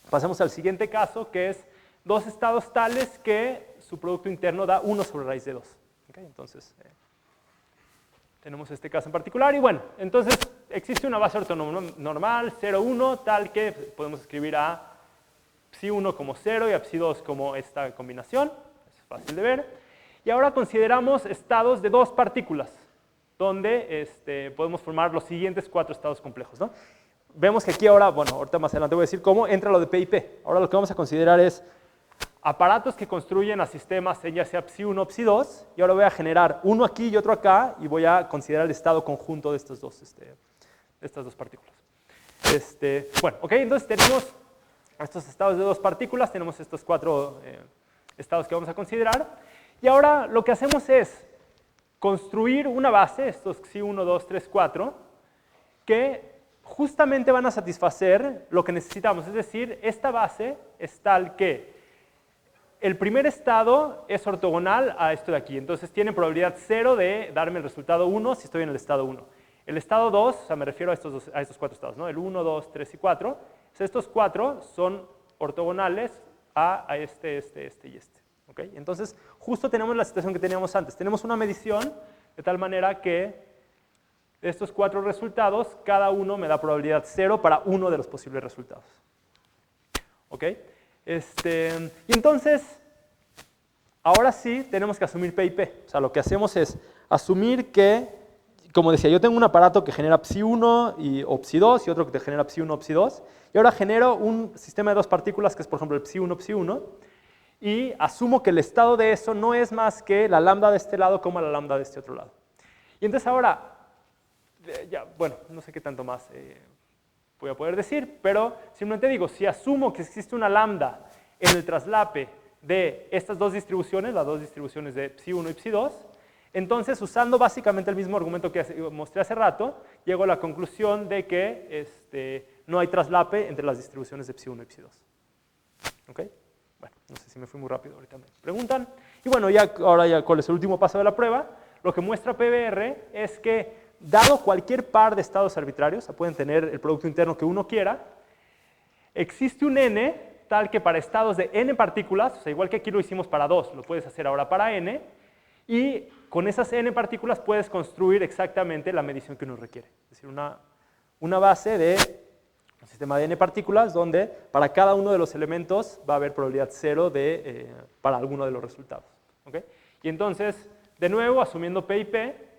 pasemos al siguiente caso, que es dos estados tales que su producto interno da 1 sobre raíz de 2. ¿Okay? Entonces, tenemos este caso en particular. Y bueno, entonces existe una base ortonormal, 0, 1, tal que podemos escribir a psi1 como 0 y a psi2 como esta combinación. Es fácil de ver. Y ahora consideramos estados de dos partículas, donde podemos formar los siguientes 4 estados complejos, ¿no? Vemos que aquí ahora, bueno, ahorita más adelante voy a decir cómo entra lo de P y P. Ahora lo que vamos a considerar es aparatos que construyen a sistemas ya sea psi1 o psi2, y ahora voy a generar uno aquí y otro acá, y voy a considerar el estado conjunto de estas dos partículas. Bueno, ok, entonces tenemos estos estados de dos partículas, tenemos estos 4 estados que vamos a considerar, y ahora lo que hacemos es construir una base, estos psi1, 2, 3, 4, que justamente van a satisfacer lo que necesitamos, es decir, esta base es tal que el primer estado es ortogonal a esto de aquí, entonces tiene probabilidad 0 de darme el resultado 1 si estoy en el estado 1. El estado 2, o sea, me refiero a estos 4 estados, ¿no? El 1, 2, 3 y 4. O sea, estos 4 son ortogonales a este y este. ¿Okay? Entonces, justo tenemos la situación que teníamos antes. Tenemos una medición de tal manera que de estos 4 resultados, cada uno me da probabilidad 0 para uno de los posibles resultados. ¿Ok? Y entonces, ahora sí tenemos que asumir P y P. O sea, lo que hacemos es asumir que, como decía, yo tengo un aparato que genera Psi1 o Psi2 y otro que te genera Psi1 o Psi2. Y ahora genero un sistema de dos partículas que es, por ejemplo, el Psi1, Psi1. Y asumo que el estado de eso no es más que la lambda de este lado como la lambda de este otro lado. Y entonces ahora, ya, bueno, no sé qué tanto más voy a poder decir, pero simplemente digo, si asumo que existe una lambda en el traslape de estas dos distribuciones, las dos distribuciones de Psi1 y Psi2, entonces usando básicamente el mismo argumento que mostré hace rato, llego a la conclusión de que no hay traslape entre las distribuciones de Psi1 y Psi2. ¿Ok? Bueno, no sé si me fui muy rápido, ahorita me preguntan. Y bueno, ahora ya cuál es el último paso de la prueba. Lo que muestra PBR es que dado cualquier par de estados arbitrarios, o sea, pueden tener el producto interno que uno quiera, existe un n tal que para estados de n partículas, o sea, igual que aquí lo hicimos para 2, lo puedes hacer ahora para n, y con esas n partículas puedes construir exactamente la medición que uno requiere. Es decir, una base de un sistema de n partículas donde para cada uno de los elementos va a haber probabilidad 0 para alguno de los resultados. ¿Okay? Y entonces, de nuevo, asumiendo P y P,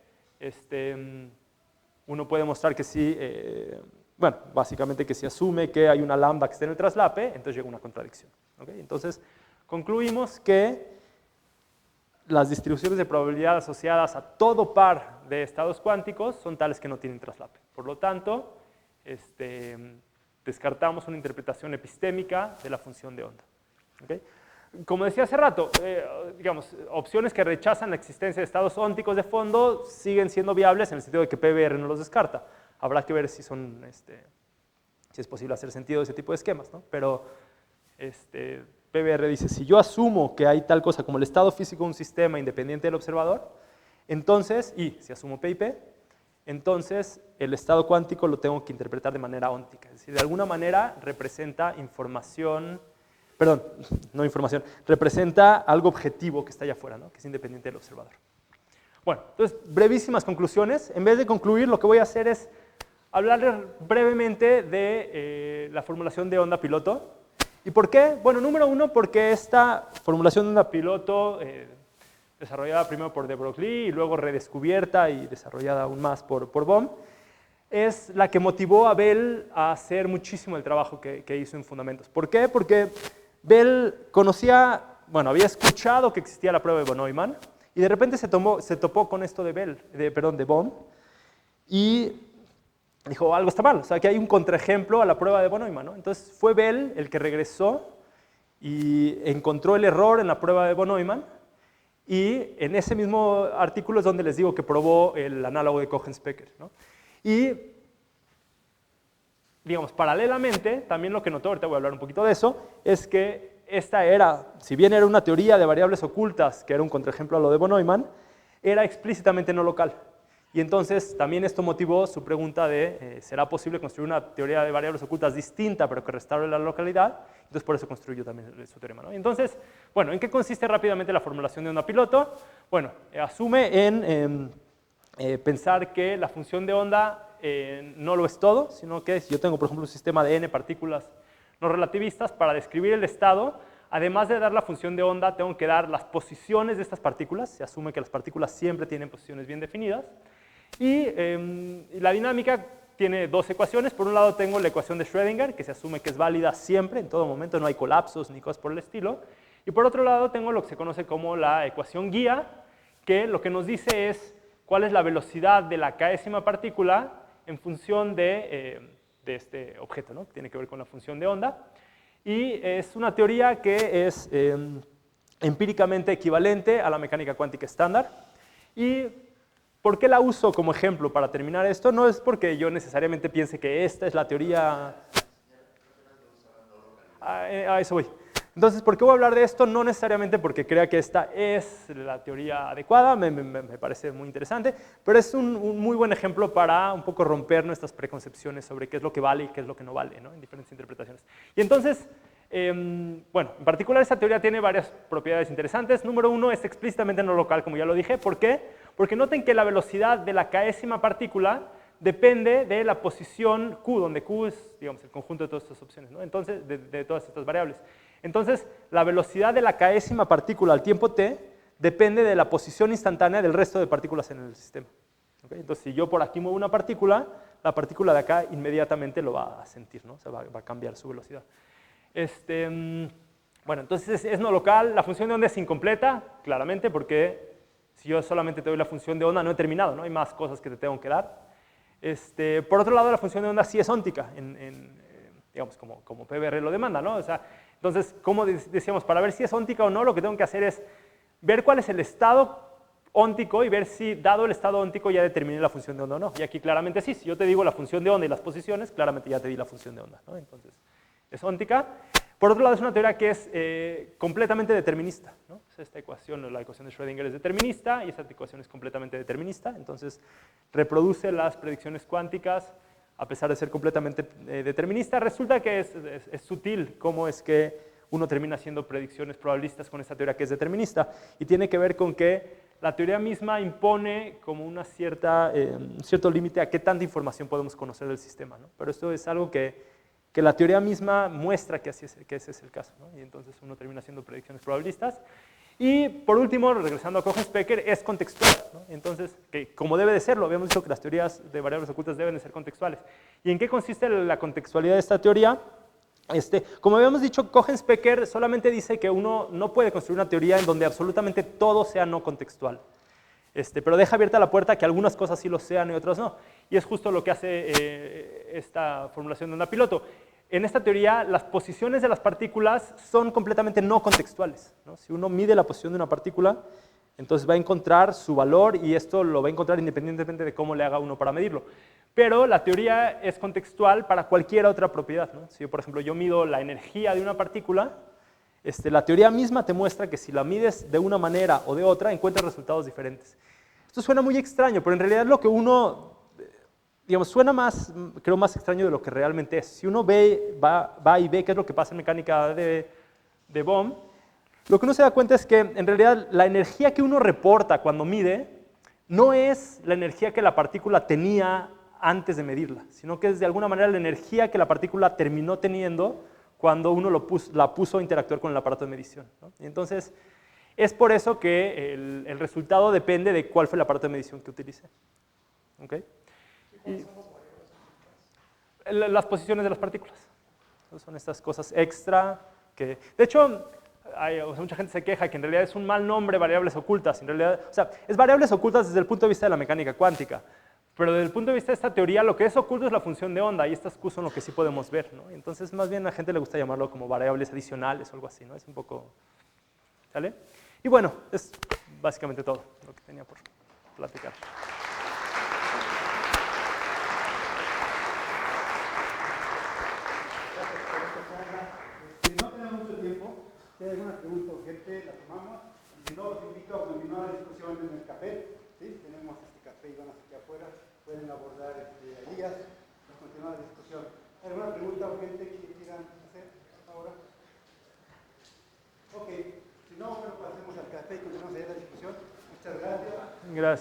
uno puede mostrar que sí, bueno, básicamente que si asume que hay una lambda que está en el traslape, entonces llega una contradicción. ¿Okay? Entonces, concluimos que las distribuciones de probabilidad asociadas a todo par de estados cuánticos son tales que no tienen traslape. Por lo tanto, descartamos una interpretación epistémica de la función de onda. ¿Okay? Como decía hace rato, digamos, opciones que rechazan la existencia de estados ónticos de fondo siguen siendo viables en el sentido de que PBR no los descarta. Habrá que ver si si es posible hacer sentido de ese tipo de esquemas, ¿no? Pero PBR dice, si yo asumo que hay tal cosa como el estado físico de un sistema independiente del observador, entonces, y si asumo P y P, entonces el estado cuántico lo tengo que interpretar de manera óntica. Es decir, de alguna manera representa información, perdón, no información, representa algo objetivo que está allá afuera, ¿no? Que es independiente del observador. Bueno, entonces, brevísimas conclusiones. En vez de concluir, lo que voy a hacer es hablarles brevemente de la formulación de onda piloto. ¿Y por qué? Bueno, número uno, porque esta formulación de onda piloto, desarrollada primero por de Broglie y luego redescubierta y desarrollada aún más por Bohm, es la que motivó a Bell a hacer muchísimo el trabajo que hizo en Fundamentos. ¿Por qué? Porque Bell había escuchado que existía la prueba de von Neumann y de repente se topó con esto de Bohm y dijo, algo está mal, o sea, que hay un contraejemplo a la prueba de von Neumann, ¿no? Entonces fue Bell el que regresó y encontró el error en la prueba de von Neumann y en ese mismo artículo es donde les digo que probó el análogo de Cohen-Specker, ¿no? Y, digamos, paralelamente, también lo que notó, ahorita voy a hablar un poquito de eso, es que esta era, si bien era una teoría de variables ocultas, que era un contraejemplo a lo de von Neumann, era explícitamente no local. Y entonces también esto motivó su pregunta de, ¿será posible construir una teoría de variables ocultas distinta, pero que restaure la localidad? Entonces por eso construyó también su teorema, ¿no? Entonces, bueno, ¿en qué consiste rápidamente la formulación de onda piloto? Bueno, asume en pensar que la función de onda no lo es todo, sino que si yo tengo, por ejemplo, un sistema de n partículas no relativistas, para describir el estado, además de dar la función de onda, tengo que dar las posiciones de estas partículas. Se asume que las partículas siempre tienen posiciones bien definidas. Y la dinámica tiene dos ecuaciones. Por un lado tengo la ecuación de Schrödinger, que se asume que es válida siempre, en todo momento, no hay colapsos ni cosas por el estilo. Y por otro lado tengo lo que se conoce como la ecuación guía, que lo que nos dice es cuál es la velocidad de la késima partícula en función de este objeto, ¿no? Que tiene que ver con la función de onda. Y es una teoría que es empíricamente equivalente a la mecánica cuántica estándar. ¿Y por qué la uso como ejemplo para terminar esto? No es porque yo necesariamente piense que esta es la teoría... A eso voy. Entonces, ¿por qué voy a hablar de esto? No necesariamente porque crea que esta es la teoría adecuada, me parece muy interesante, pero es un muy buen ejemplo para un poco romper nuestras preconcepciones sobre qué es lo que vale y qué es lo que no vale, ¿no? En diferentes interpretaciones. Y entonces, bueno, en particular esta teoría tiene varias propiedades interesantes. Número uno, es explícitamente no local, como ya lo dije. ¿Por qué? Porque noten que la velocidad de la késima partícula depende de la posición Q, donde Q es, digamos, el conjunto de todas estas opciones, ¿no? Entonces, de todas estas variables. Entonces, la velocidad de la késima partícula al tiempo t depende de la posición instantánea del resto de partículas en el sistema. ¿Okay? Entonces, si yo por aquí muevo una partícula, la partícula de acá inmediatamente lo va a sentir, ¿no? O sea, va a cambiar su velocidad. Bueno, entonces es no local. La función de onda es incompleta, claramente, porque si yo solamente te doy la función de onda, no he terminado, ¿no? Hay más cosas que te tengo que dar. Por otro lado, la función de onda sí es óntica, digamos, como PBR lo demanda, ¿no? O sea, entonces, como decíamos, para ver si es óntica o no, lo que tengo que hacer es ver cuál es el estado óntico y ver si, dado el estado óntico, ya determiné la función de onda o no. Y aquí claramente sí, si yo te digo la función de onda y las posiciones, claramente ya te di la función de onda, ¿no? Entonces, es óntica. Por otro lado, es una teoría que es completamente determinista, ¿no? Esta ecuación, la ecuación de Schrödinger es determinista y esta ecuación es completamente determinista, entonces reproduce las predicciones cuánticas a pesar de ser completamente determinista. Resulta que es sutil cómo es que uno termina haciendo predicciones probabilistas con esta teoría que es determinista y tiene que ver con que la teoría misma impone como un cierto límite a qué tanta información podemos conocer del sistema, ¿no? Pero esto es algo que la teoría misma muestra que ese es el caso, ¿no? Y entonces uno termina haciendo predicciones probabilistas. Y por último, regresando a Cohen-Specker, es contextual, ¿no? Entonces, que como debe de serlo, habíamos dicho que las teorías de variables ocultas deben de ser contextuales. ¿Y en qué consiste la contextualidad de esta teoría? Como habíamos dicho, Cohen-Specker solamente dice que uno no puede construir una teoría en donde absolutamente todo sea no contextual. Pero deja abierta la puerta a que algunas cosas sí lo sean y otras no. Y es justo lo que hace esta formulación de onda piloto. En esta teoría, las posiciones de las partículas son completamente no contextuales, ¿no? Si uno mide la posición de una partícula, entonces va a encontrar su valor y esto lo va a encontrar independientemente de cómo le haga uno para medirlo. Pero la teoría es contextual para cualquier otra propiedad, ¿no? Si, por ejemplo, yo mido la energía de una partícula, la teoría misma te muestra que si la mides de una manera o de otra, encuentras resultados diferentes. Esto suena muy extraño, pero en realidad lo que uno, digamos, suena más, creo, más extraño de lo que realmente es. Si uno va y ve qué es lo que pasa en mecánica de Bohm, lo que uno se da cuenta es que en realidad la energía que uno reporta cuando mide no es la energía que la partícula tenía antes de medirla, sino que es de alguna manera la energía que la partícula terminó teniendo cuando uno la puso a interactuar con el aparato de medición, ¿no? Y entonces, es por eso que el resultado depende de cuál fue el aparato de medición que utilicé. ¿Okay? Las posiciones de las partículas. Son estas cosas extra que, de hecho, mucha gente se queja que en realidad es un mal nombre variables ocultas. En realidad, o sea, es variables ocultas desde el punto de vista de la mecánica cuántica. Pero desde el punto de vista de esta teoría, lo que es oculto es la función de onda, y estas Q son lo que sí podemos ver, ¿no? Entonces, más bien a la gente le gusta llamarlo como variables adicionales o algo así, ¿no? Es un poco... ¿Sale? Y bueno, es básicamente todo lo que tenía por platicar. No tenemos mucho tiempo. Si hay alguna pregunta urgente, la tomamos. Si no, los invito a continuar la discusión en el café. ¿Sí? Tenemos café y donas aquí afuera. Pueden abordar Elías y continuar la discusión. ¿Hay alguna pregunta urgente que quieran hacer ahora? Ok. Si no, bueno, pasemos al café y continuamos ahí la discusión. Muchas gracias. Gracias.